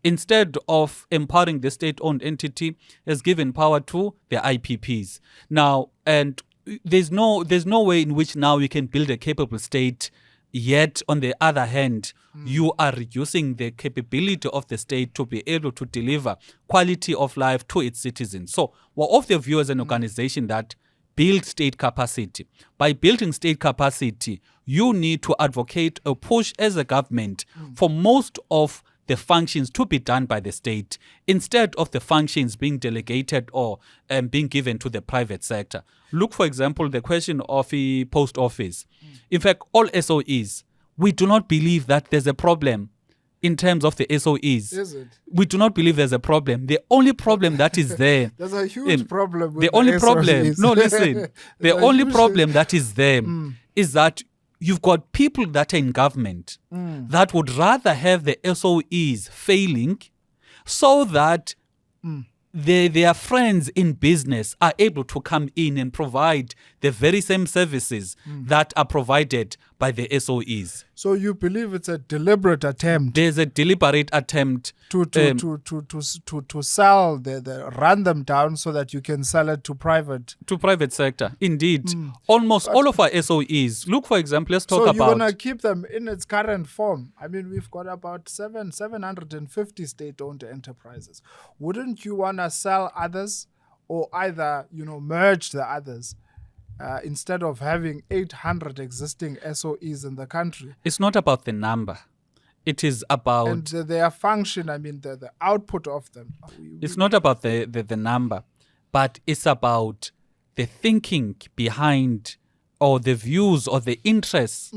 Instead of empowering the state-owned entity, has given power to the IPPs. Now, and there's no way in which now we can build a capable state. Yet, on the other hand, you are reducing the capability of the state to be able to deliver quality of life to its citizens. So, we're of the view as an organization that build state capacity. By building state capacity, you need to advocate or push as a government for most of the functions to be done by the state instead of the functions being delegated or being given to the private sector. Look, for example, the question of the post office. In fact, all SOEs, we do not believe that there's a problem in terms of the SOEs. Is it? We do not believe there's a problem. The only problem that is there... There's a huge problem with the only problem... SOEs. No, listen. The only problem that is there is that you've got people that are in government that would rather have the SOEs failing so that their friends in business are able to come in and provide the very same services that are provided by the SOEs. So you believe it's a deliberate attempt? There's a deliberate attempt to sell, run them down so that you can sell it to private sector. Indeed, almost all of our SOEs. Look, for example, let's talk about. So you're gonna keep them in its current form. I mean, we've got about 750 state-owned enterprises. Wouldn't you wanna sell others, or either merge the others? Instead of having 800 existing SOEs in the country. It's not about the number. It is about... And their function, I mean, the output of them. It's not about the number, but it's about the thinking behind, or the views or the interests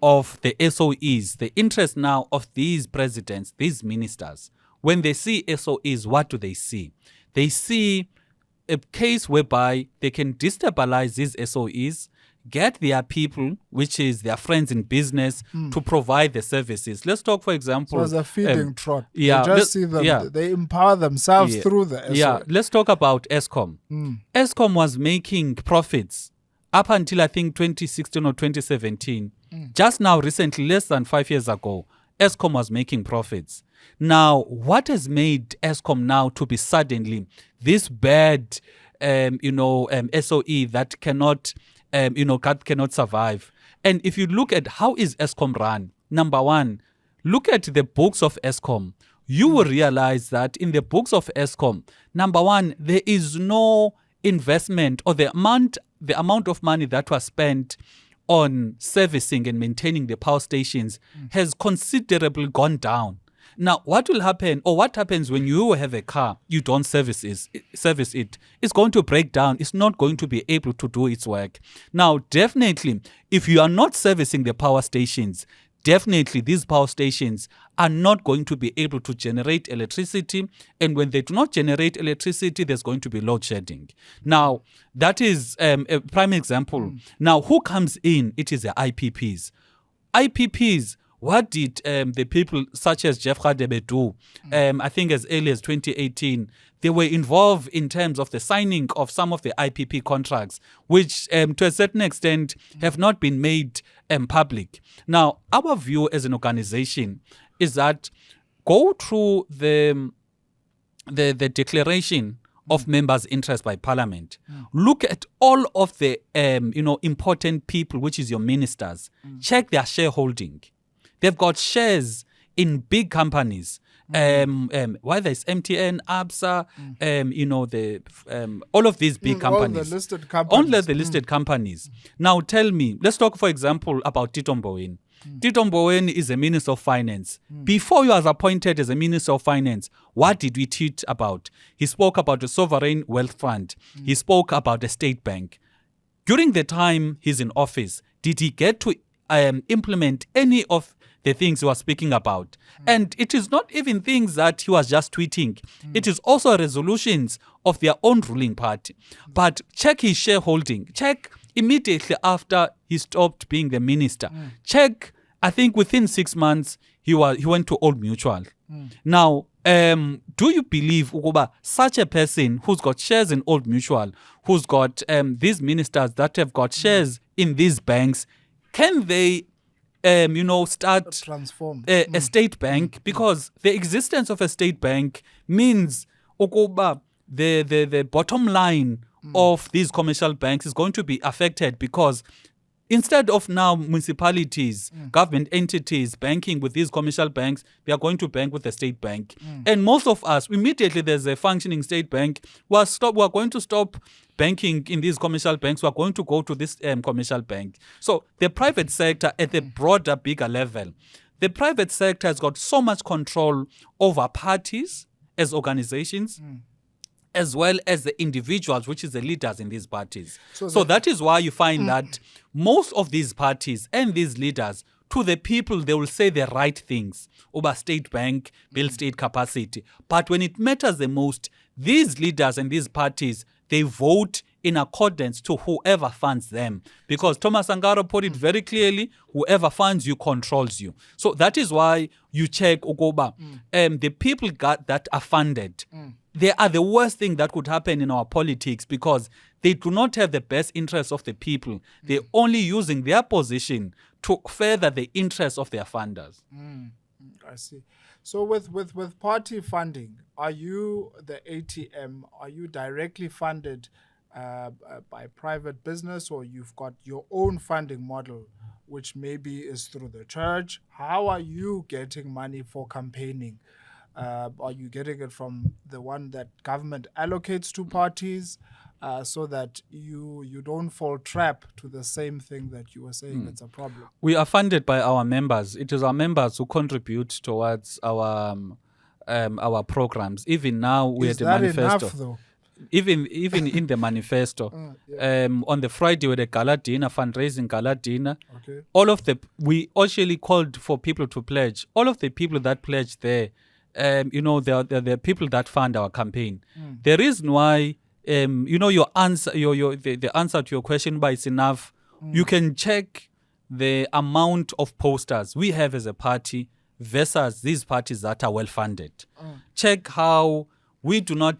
of the SOEs, the interest now of these presidents, these ministers. When they see SOEs, what do they see? They see a case whereby they can destabilize these SOEs, get their people, which is their friends in business, to provide the services. Let's talk, for example... So as a feeding trot. Yeah, you just see them, they empower themselves through the SOE. Yeah, let's talk about ESCOM. ESCOM was making profits up until, I think, 2016 or 2017. Just now, recently, less than 5 years ago, ESCOM was making profits. Now, what has made ESCOM now to be suddenly this bad, SOE that cannot, cannot survive? And if you look at how is ESCOM run, number one, look at the books of ESCOM. You will realize that in the books of ESCOM, number one, there is no investment, or the amount of money that was spent on servicing and maintaining the power stations has considerably gone down. Now, what will happen, or what happens when you have a car, you don't service it, it's going to break down. It's not going to be able to do its work. Now, definitely, if you are not servicing the power stations, definitely these power stations are not going to be able to generate electricity. And when they do not generate electricity, there's going to be load shedding. Now, that is a prime example. Now, who comes in? It is the IPPs. IPPs, what did the people such as Jeff Radebe do? I think as early as 2018, they were involved in terms of the signing of some of the IPP contracts, which to a certain extent have not been made public. Now, our view as an organization is that go through the declaration of members' interest by Parliament. Look at all of the important people, which is your ministers. Check their shareholding. They've got shares in big companies, whether it's MTN, ABSA, all of these big companies. All the listed companies. Only the listed companies. Now tell me, let's talk, for example, about Tito Mboweni. Tito Mboweni is a Minister of Finance. Before he was appointed as a Minister of Finance, what did we teach about? He spoke about the Sovereign Wealth Fund. He spoke about the State Bank. During the time he's in office, did he get to implement any of the things he was speaking about? And it is not even things that he was just tweeting. It is also resolutions of their own ruling party. But check his shareholding. Check immediately after he stopped being the minister. Check, I think within 6 months, he went to Old Mutual. Now, do you believe Ukuba, such a person who's got shares in Old Mutual, who's got these ministers that have got shares in these banks, can they start Transform. a state bank? Because the existence of a state bank means Ukuba, the bottom line of these commercial banks is going to be affected, because instead of now municipalities, government entities banking with these commercial banks, they are going to bank with the state bank. And most of us, immediately there's a functioning state bank, we're going to stop banking in these commercial banks. We're going to go to this commercial bank. So the private sector at the broader, bigger level, the private sector has got so much control over parties as organizations, as well as the individuals, which is the leaders in these parties. So that is why you find that most of these parties and these leaders, to the people, they will say the right things over state bank, build state capacity. But when it matters the most, these leaders and these parties, they vote in accordance to whoever funds them. Because Thomas Angaro put it very clearly, whoever funds you controls you. So that is why you check Ugoba, the people that are funded. They are the worst thing that could happen in our politics, because they do not have the best interests of the people. They're only using their position to further the interests of their funders. I see. So with party funding, are you, the ATM, are you directly funded by private business, or you've got your own funding model, which maybe is through the church? How are you getting money for campaigning? Are you getting it from the one that government allocates to parties, so that you don't fall trap to the same thing that you were saying it's a problem? We are funded by our members. It is our members who contribute towards our programs. Even now, we had a manifesto. Enough, though? Even in the manifesto, on the Friday with a gala dinner, fundraising gala dinner, we actually called for people to pledge. All of the people that pledged there, they're people that fund our campaign. The reason why, your answer, the answer to your question, but it's enough. You can check the amount of posters we have as a party versus these parties that are well funded. Check how we do not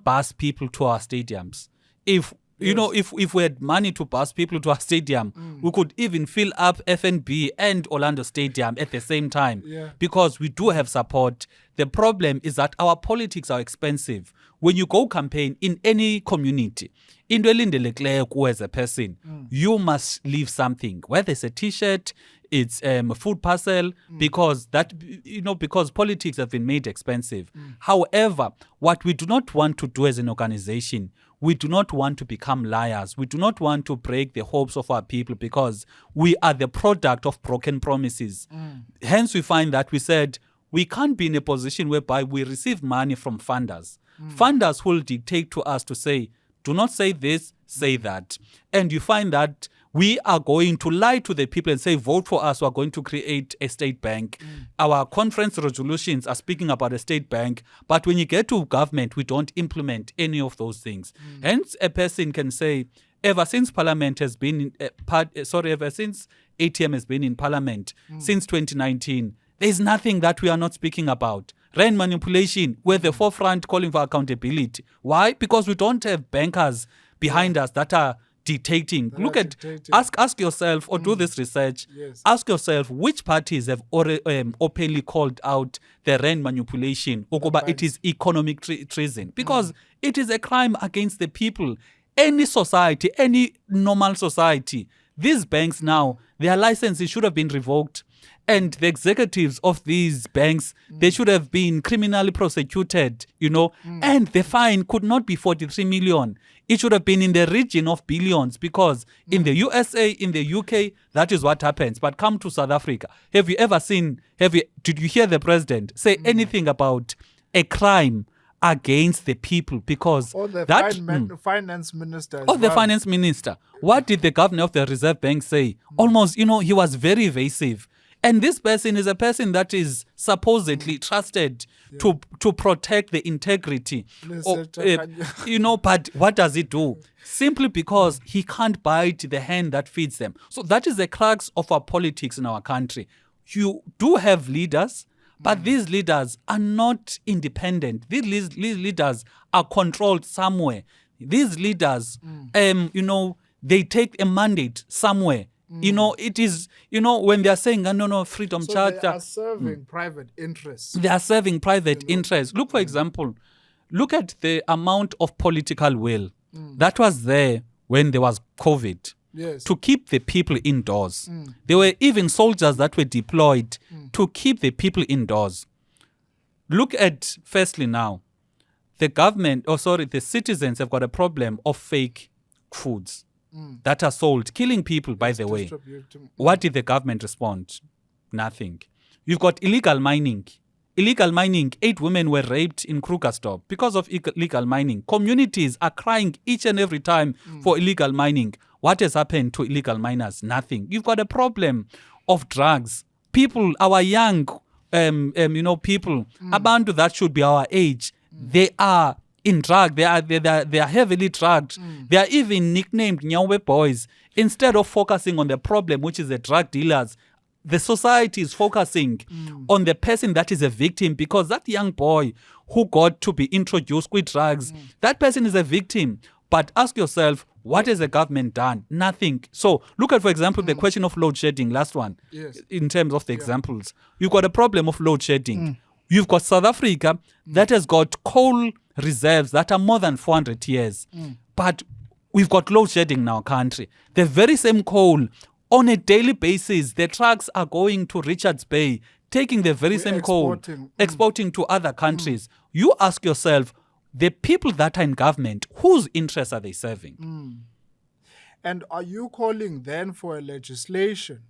bus people to our stadiums. If we had money to bus people to our stadium, we could even fill up FNB and Orlando Stadium at the same time, because we do have support. The problem is that our politics are expensive. When you go campaign in any community, as a person, you must leave something, whether it's a T-shirt, it's a food parcel, because politics have been made expensive. However, what we do not want to do as an organization, we do not want to become liars. We do not want to break the hopes of our people, because we are the product of broken promises. Hence, we find that we said we can't be in a position whereby we receive money from funders. Funders will dictate to us to say, do not say this, say that. And you find that we are going to lie to the people and say, vote for us, we are going to create a state bank. Our conference resolutions are speaking about a state bank, but when you get to government, we don't implement any of those things. Hence, a person can say, ever since Parliament has been, ever since ATM has been in Parliament, since 2019, there's nothing that we are not speaking about. Rand manipulation, we're at the forefront calling for accountability. Why? Because we don't have bankers behind us that are dictating. Ask yourself, or do this research. Ask yourself which parties have openly called out the rand manipulation. It is economic treason, because it is a crime against the people. Any society, any normal society, these banks now, their licenses should have been revoked. And the executives of these banks, they should have been criminally prosecuted, and the fine could not be 43 million. It should have been in the region of billions, because in the USA, in the UK, that is what happens. But come to South Africa. Did you hear the president say anything about a crime against the people, because Or the that finance minister. or the finance minister. What did the governor of the Reserve Bank say? Almost, he was very evasive. And this person is a person that is supposedly trusted to protect the integrity. But what does he do? Simply because he can't bite the hand that feeds them. So that is the crux of our politics in our country. You do have leaders, but these leaders are not independent. These leaders are controlled somewhere. These leaders, they take a mandate somewhere. It is, when they are saying, no, freedom So charter. they are serving private interests. They are serving private interests. Look, for example, look at the amount of political will that was there when there was COVID. Yes. To keep the people indoors. There were even soldiers that were deployed to keep the people indoors. Look at, firstly now, the citizens have got a problem of fake foods that are sold, killing people, by the way. What did the government respond? Nothing. You've got illegal mining. Illegal mining, 8 women were raped in Krugersdorp because of illegal mining. Communities are crying each and every time for illegal mining. What has happened to illegal miners? Nothing. You've got a problem of drugs. People, our young, people, about that should be our age. They are in drug. They are heavily drugged. They are even nicknamed Nyawe boys. Instead of focusing on the problem, which is the drug dealers, the society is focusing on the person that is a victim, because that young boy who got to be introduced with drugs, that person is a victim. But ask yourself, what has the government done? Nothing. So look at, for example, the question of load shedding, last one. Yes. In terms of the examples. You've got a problem of load shedding. You've got South Africa that has got coal reserves that are more than 400 years. But we've got load shedding in our country. The very same coal, on a daily basis, the trucks are going to Richards Bay, taking the very same coal, exporting to other countries. You ask yourself, the people that are in government, whose interests are they serving? And are you calling then for a legislation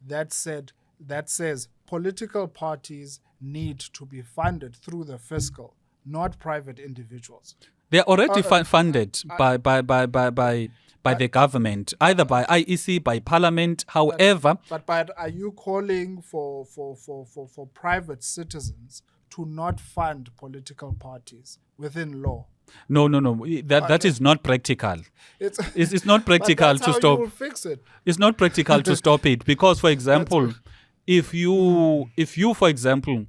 that says political parties need to be funded through the fiscal, not private individuals? They're already funded by the government, either by IEC, by Parliament. However, but are you calling for private citizens to not fund political parties within law? No. That is not practical. It's not practical to stop. You will fix it. It's not practical to stop it, because, for example, if you, for example,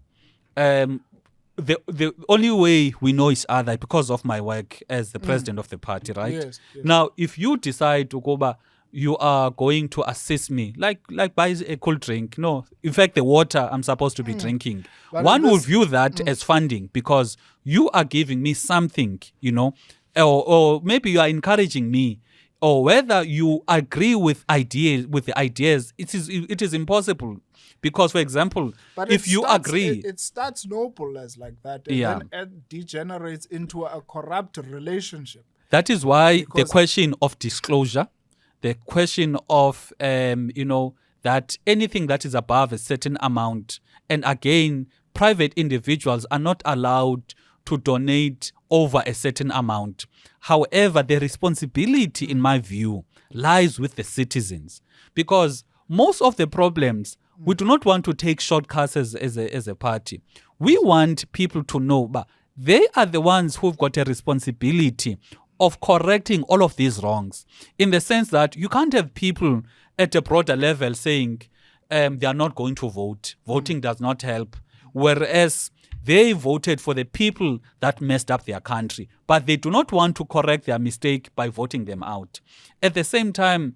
the only way we know each other because of my work as the president of the party, right? Yes. Now, if you decide to go, you are going to assist me, like buy a cool drink. No, in fact, the water I'm supposed to be drinking. But one will view that as funding, because you are giving me something, or maybe you are encouraging me, or whether you agree with the ideas, it is impossible. Because, for example, if you agree... It starts noble as like that, and then it degenerates into a corrupt relationship. That is why the question of disclosure, the question of, that anything that is above a certain amount, and again, private individuals are not allowed to donate over a certain amount. However, the responsibility, in my view, lies with the citizens. Because most of the problems, we do not want to take shortcuts as a party. We want people to know, but they are the ones who've got a responsibility of correcting all of these wrongs. In the sense that you can't have people at a broader level saying they are not going to vote. Voting does not help. Whereas they voted for the people that messed up their country, but they do not want to correct their mistake by voting them out. At the same time,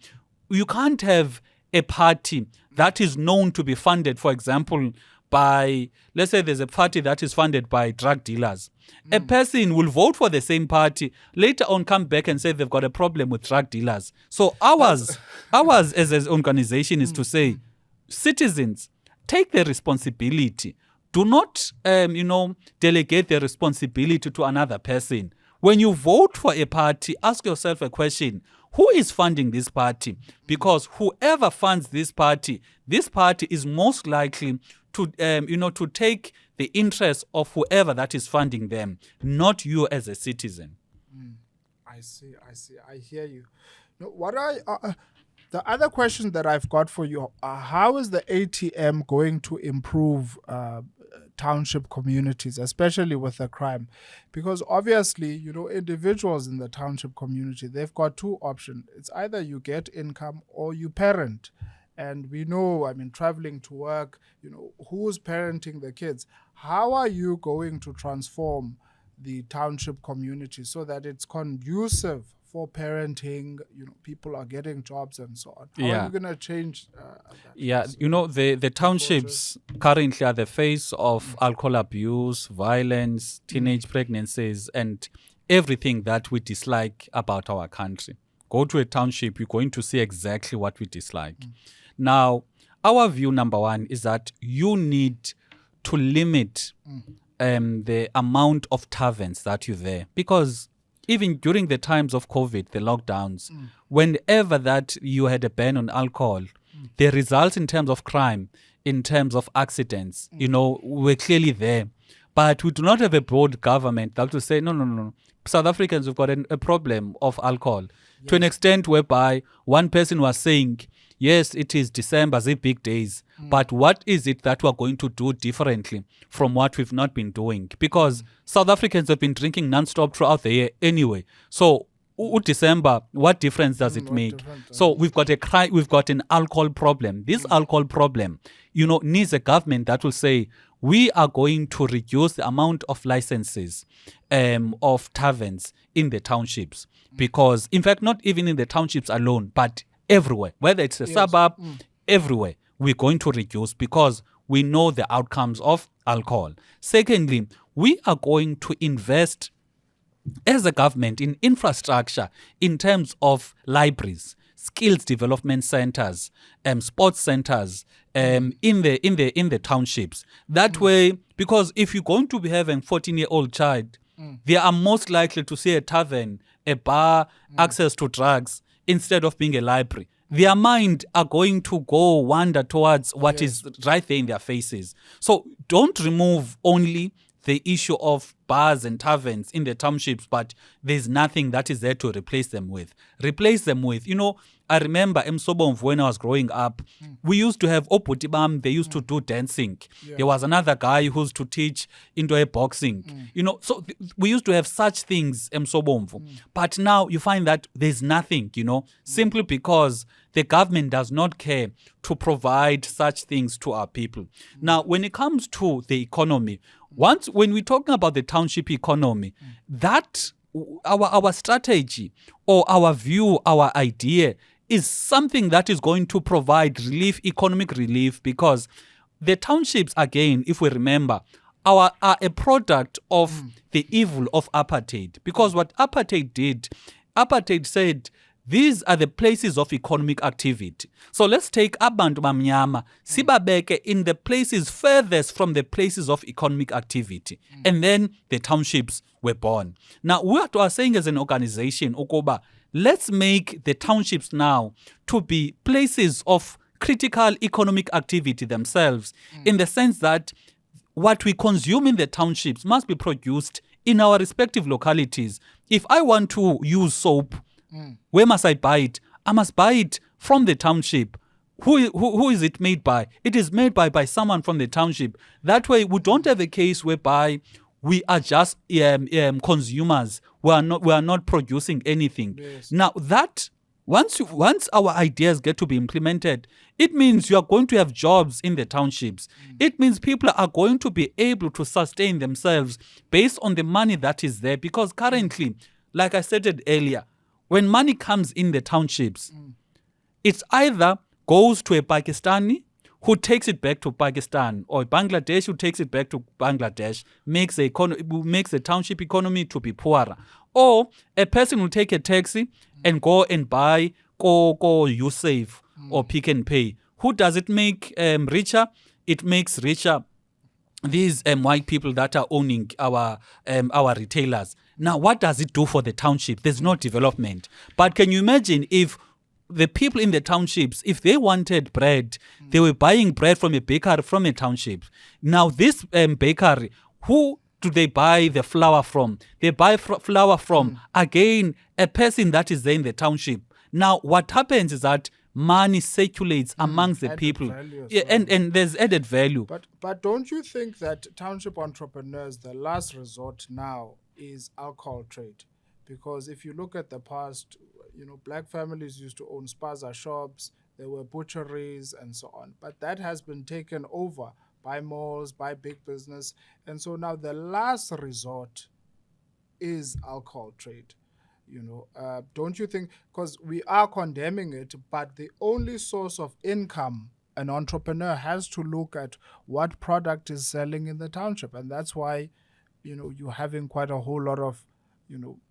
you can't have a party that is known to be funded, for example, by, let's say there's a party that is funded by drug dealers. A person will vote for the same party, later on come back and say they've got a problem with drug dealers. So ours as an organization is to say, citizens, take the responsibility. Do not, delegate the responsibility to another person. When you vote for a party, ask yourself a question. Who is funding this party? Because whoever funds this party is most likely to take the interest of whoever that is funding them, not you as a citizen. I see. I hear you. No, the other question that I've got for you: how is the ATM going to improve township communities, especially with the crime? Because obviously, individuals in the township community, they've got two options. It's either you get income or you parent. And we know, traveling to work, who's parenting the kids? How are you going to transform the township community so that it's conducive for parenting, people are getting jobs and so on? How are you going to change that? Yeah, the townships currently are the face of alcohol abuse, violence, teenage pregnancies, and everything that we dislike about our country. Go to a township, you're going to see exactly what we dislike. Now, our view, number one, is that you need to limit the amount of taverns that you're there. Because even during the times of COVID, the lockdowns, whenever that you had a ban on alcohol, the results in terms of crime, in terms of accidents, were clearly there. But we do not have a broad government that will say, no. South Africans have got a problem of alcohol to an extent whereby one person was saying, yes, it is December, the big days, but what is it that we're going to do differently from what we've not been doing? Because South Africans have been drinking non-stop throughout the year anyway. So December, what difference does it make? So we've got an alcohol problem. This alcohol problem, needs a government that will say, we are going to reduce the amount of licenses of taverns in the townships. Because, in fact, not even in the townships alone, but everywhere, whether it's a suburb, everywhere, we're going to reduce because we know the outcomes of alcohol. Secondly, we are going to invest as a government in infrastructure in terms of libraries, skills development centers, sports centers in the townships. That way, because if you're going to be having 14-year-old child, they are most likely to see a tavern, a bar, access to drugs, instead of being a library. Their mind are going to go wander towards what is right there in their faces. So don't remove only the issue of bars and taverns in the townships, but there's nothing that is there to replace them with. Replace them with, I remember Msobomvu when I was growing up, we used to have Oputibam, they used to do dancing. There was another guy who used to teach into boxing. So we used to have such things, Msobomvu. But now you find that there's nothing, simply because the government does not care to provide such things to our people. Now, when it comes to the economy, when we're talking about the township economy, that our strategy or our view, our idea is something that is going to provide relief, economic relief, because the townships, again, if we remember, are a product of the evil of apartheid. Because what apartheid did, apartheid said, these are the places of economic activity. So let's take abantu bamnyama, sibabeke in the places furthest from the places of economic activity. And then the townships were born. Now, what we are saying as an organization, Okoba, let's make the townships now to be places of critical economic activity themselves, in the sense that what we consume in the townships must be produced in our respective localities. If I want to use soap, where must I buy it? I must buy it from the township. Who is it made by? It is made by someone from the township. That way, we don't have a case whereby we are just consumers. We are not producing anything. Yes. Now that once our ideas get to be implemented, it means you are going to have jobs in the townships. It means people are going to be able to sustain themselves based on the money that is there. Because currently, like I stated earlier, when money comes in the townships, it's either goes to a Pakistani who takes it back to Pakistan, or Bangladesh who takes it back to Bangladesh, makes the township economy to be poorer. Or a person will take a taxi and go and buy you save or Pick and Pay. Who does it make richer? It makes richer these white people that are owning our retailers. Now, what does it do for the township? There's no development. But can you imagine if the people in the townships, if they wanted bread, they were buying bread from a bakery from a township. Now, this bakery, who do they buy the flour from? They buy flour from, again, a person that is there in the township. Now, what happens is that money circulates amongst the people. And there's added value. But don't you think that township entrepreneurs, the last resort now is alcohol trade? Because if you look at the past, black families used to own spaza shops, there were butcheries and so on. But that has been taken over by malls, by big business. And so now the last resort is alcohol trade. Don't you think, because we are condemning it, but the only source of income an entrepreneur has to look at what product is selling in the township. And that's why, you're having quite a whole lot of,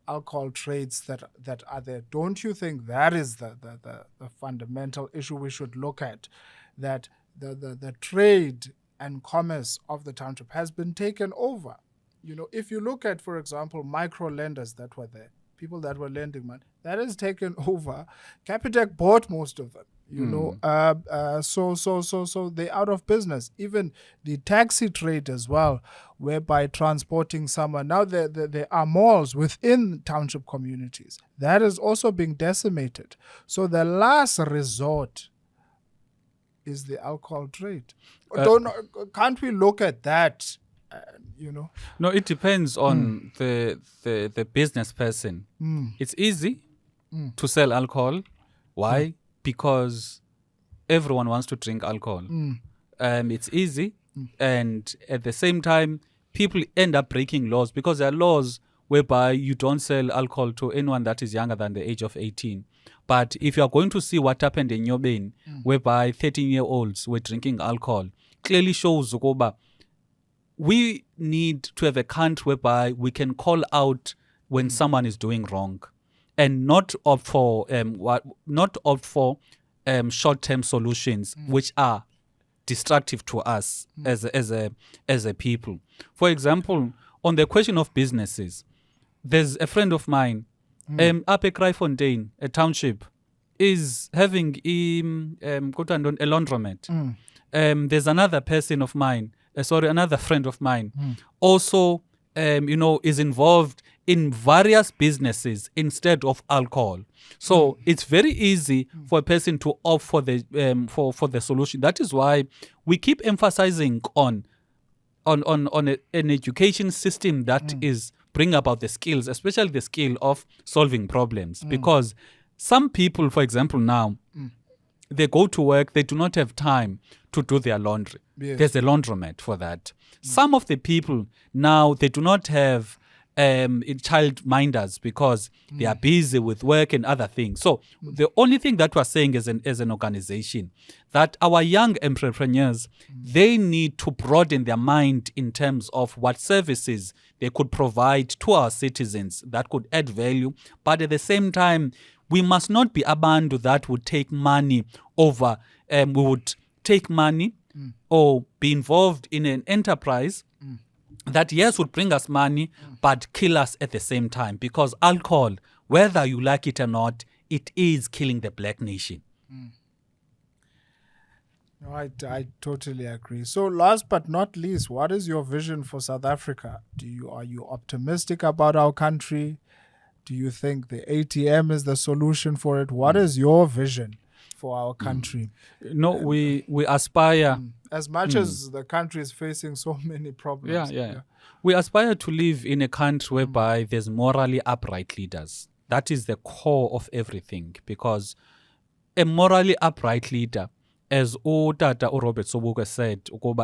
alcohol trades that are there. Don't you think that is the fundamental issue we should look at, that the trade and commerce of the township has been taken over? If you look at, for example, micro lenders that were there, people that were lending money, that is taken over. Capitec bought most of them, so they're out of business. Even the taxi trade as well, whereby transporting someone. Now there are malls within township communities. That is also being decimated. So the last resort is the alcohol trade. Can't we look at that? No, it depends on the business person. It's easy to sell alcohol. Why? Because everyone wants to drink alcohol. It's easy, and at the same time, people end up breaking laws, because there are laws whereby you don't sell alcohol to anyone that is younger than the age of 18. But if you are going to see what happened in Nyobeni, whereby 13-year-olds were drinking alcohol, clearly shows Ugoba, we need to have a country whereby we can call out when someone is doing wrong, and not opt for short-term solutions which are destructive to us as a people. For example, on the question of businesses, there's a friend of mine up at Kraaifontein, a township, is having a laundromat. There's another person of mine, another friend of mine, also, is involved in various businesses instead of alcohol. So it's very easy for a person to opt for the solution. That is why we keep emphasizing on an education system that is bring about the skills, especially the skill of solving problems. Because some people, for example, now, they go to work, they do not have time to do their laundry. Yes. There's a laundromat for that. Some of the people now, they do not have child minders because they are busy with work and other things. So the only thing that we're saying as an organization, that our young entrepreneurs, they need to broaden their mind in terms of what services they could provide to our citizens that could add value. But at the same time, we must not be abantu that would take money over, we would take money or be involved in an enterprise that, yes, would bring us money, but kill us at the same time. Because alcohol, whether you like it or not, it is killing the black nation. No, I totally agree. So last but not least, what is your vision for South Africa? Are you optimistic about our country? Do you think the ATM is the solution for it? What is your vision for our country? No, we aspire. As much as the country is facing so many problems. Yeah. We aspire to live in a country whereby there's morally upright leaders. That is the core of everything. Because a morally upright leader, as Robert Sobukwe said,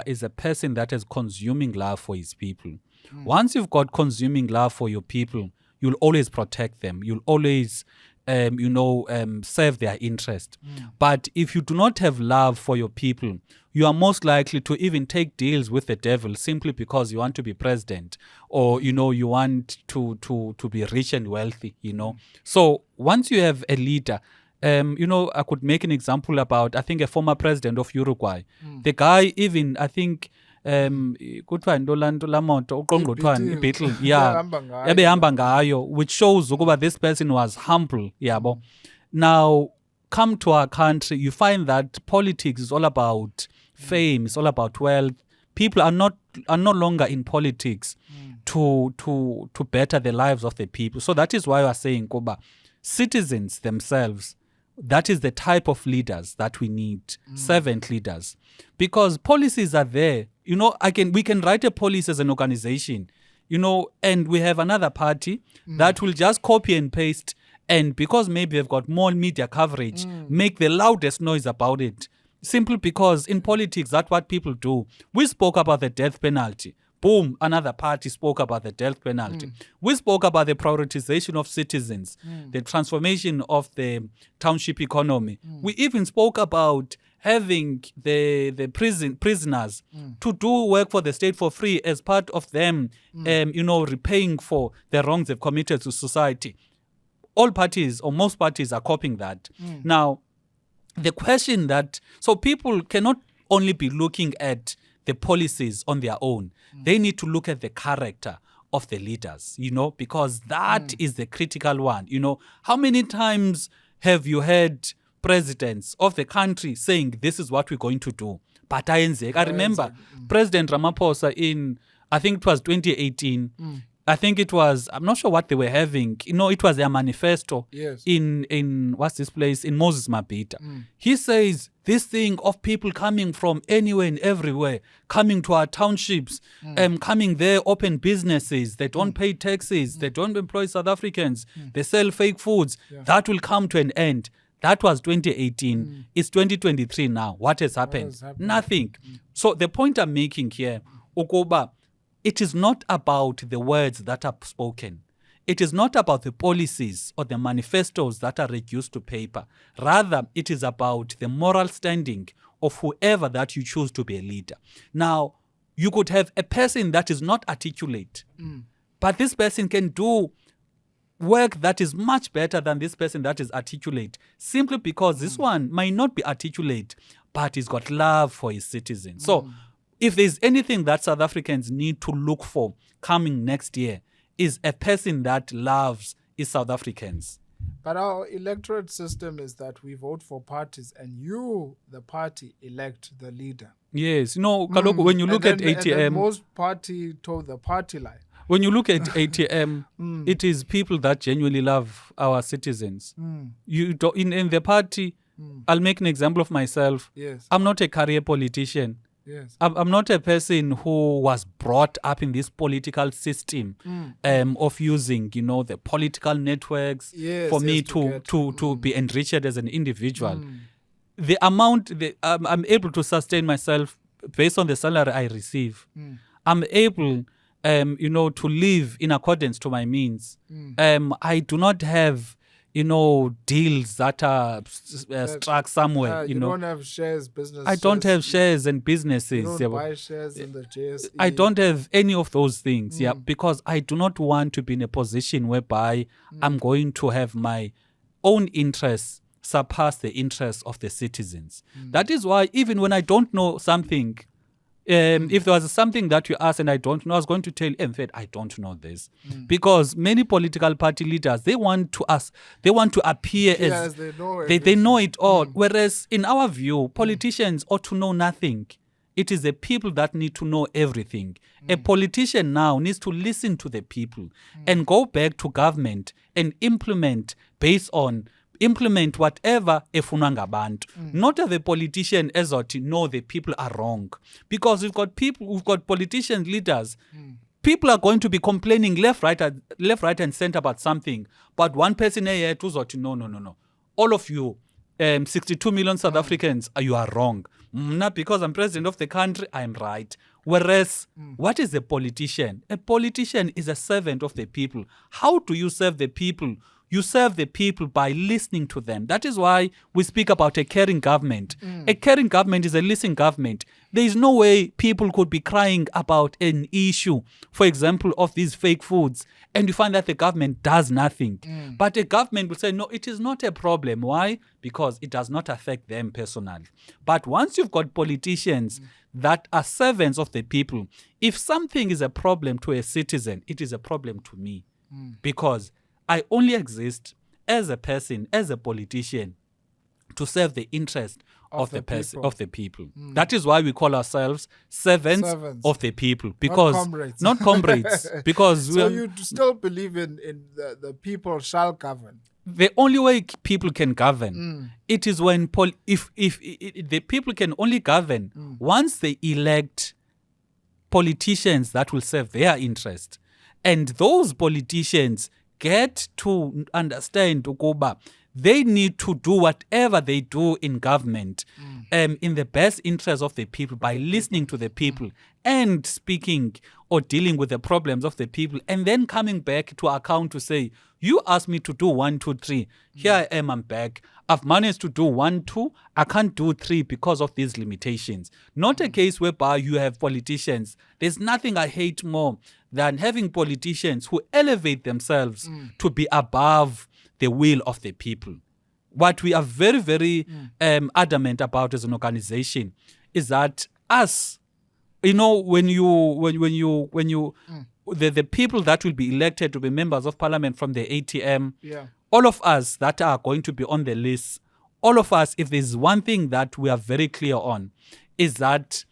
is a person that is consuming love for his people. Once you've got consuming love for your people, you'll always protect them. You'll always, serve their interest. But if you do not have love for your people, you are most likely to even take deals with the devil simply because you want to be president, or, you want to be rich and wealthy, So once you have a leader, I could make an example about, I think, a former president of Uruguay. The guy even, I think, kuthiwa into la moto uqongqothwane iBeetle ebehamba ngayo, which shows ukuba this person was humble. Now come to our country, you find that politics is all about fame, it's all about wealth. People are no longer in politics to better the lives of the people. So that is why we are saying, Koba, citizens themselves, that is the type of leaders that we need, servant leaders. Because policies are there. We can write a policy as an organization, and we have another party that will just copy and paste. And because maybe they've got more media coverage, make the loudest noise about it. Simply because in politics, that's what people do. We spoke about the death penalty. Boom, another party spoke about the death penalty. We spoke about the prioritization of citizens, the transformation of the township economy. We even spoke about having the prisoners to do work for the state for free as part of them, repaying for the wrongs they've committed to society. All parties or most parties are copying that. Now, the question so people cannot only be looking at the policies on their own. They need to look at the character of the leaders, because that is the critical one. How many times have you heard presidents of the country saying, this is what we're going to do? But I remember President Ramaphosa I think it was 2018, I think it was, I'm not sure what they were having. It was their manifesto in what's this place? In Moses Mabhida. He says this thing of people coming from anywhere and everywhere, coming to our townships, coming there, open businesses, they don't pay taxes, they don't employ South Africans, they sell fake foods. That will come to an end. That was 2018. It's 2023 now. What has happened? Nothing. So the point I'm making here, Okoba, it is not about the words that are spoken. It is not about the policies or the manifestos that are reduced to paper. Rather, it is about the moral standing of whoever that you choose to be a leader. Now, you could have a person that is not articulate, but this person can do work that is much better than this person that is articulate, simply because this one might not be articulate, but he's got love for his citizens. So, if there's anything that South Africans need to look for coming next year, is a person that loves his South Africans. But our electorate system is that we vote for parties and you, the party, elect the leader. Yes. Kaloku, when you look at ATM... And then most party told the party line. When you look at ATM, it is people that genuinely love our citizens. You don't, in the party, I'll make an example of myself. Yes. I'm not a career politician. Yes. I'm not a person who was brought up in this political system of using, the political networks for me to be enriched as an individual. The amount I'm able to sustain myself based on the salary I receive. I'm able, to live in accordance to my means. I do not have deals that are struck somewhere. You don't have shares, business. I don't have shares and businesses. You don't buy shares in the JSE. I don't have any of those things, because I do not want to be in a position whereby I'm going to have my own interests surpass the interests of the citizens. That is why even when I don't know something, if there was something that you asked and I don't know, I was going to tell you, in fact, I don't know this. Because many political party leaders, they want to appear as they know it all. Whereas in our view, politicians ought to know nothing. It is the people that need to know everything. A politician now needs to listen to the people and go back to government and implement whatever efunwa ngabantu. Not as a politician ezothi no, the people are wrong. Because we've got politician leaders. People are going to be complaining left, right, and center about something. But one person here uzothi no. All of you, 62 million South Africans, you are wrong. Not because I'm president of the country, I'm right. Whereas, what is a politician? A politician is a servant of the people. How do you serve the people? You serve the people by listening to them. That is why we speak about a caring government. A caring government is a listening government. There is no way people could be crying about an issue, for example, of these fake foods, and you find that the government does nothing. But a government will say, no, it is not a problem. Why? Because it does not affect them personally. But once you've got politicians that are servants of the people, if something is a problem to a citizen, it is a problem to me. Because I only exist as a person, as a politician, to serve the interest of the person, people. of the people. That is why we call ourselves servants of the people, because not comrades. Because so you still believe in the people shall govern. The only way people can govern, it is when if the people can only govern once they elect politicians that will serve their interest, and those politicians get to understand ukuba they need to do whatever they do in government in the best interest of the people, by listening to the people and speaking or dealing with the problems of the people, and then coming back to account to say, you asked me to do 1, 2, 3. Here I am, I'm back. I've managed to do 1, 2. I can't do 3 because of these limitations. Not a case whereby you have politicians. There's nothing I hate more than having politicians who elevate themselves to be above the will of the people. What we are very, very adamant about as an organization is that us, you know, the people that will be elected to be members of parliament from the ATM, all of us that are going to be on the list, all of us, if there's one thing that we are very clear on, is that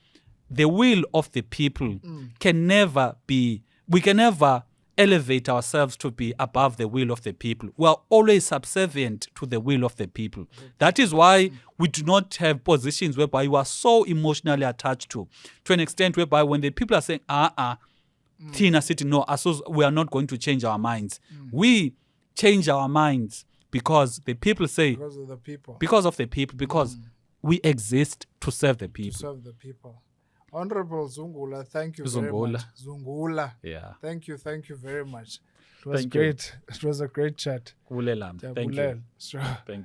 the will of the people can never be, we can never elevate ourselves to be above the will of the people. We are always subservient to the will of the people. That is why we do not have positions whereby you are so emotionally attached to an extent whereby when the people are saying, Tina City, no, we are not going to change our minds. We change our minds because the people say, because of the people. Because of the people, because we exist to serve the people. To serve the people. Honorable Zungula, thank you very much. Zungula. Yeah. Thank you very much. It was great. It was a great chat. Thank you. Sure. Thank you.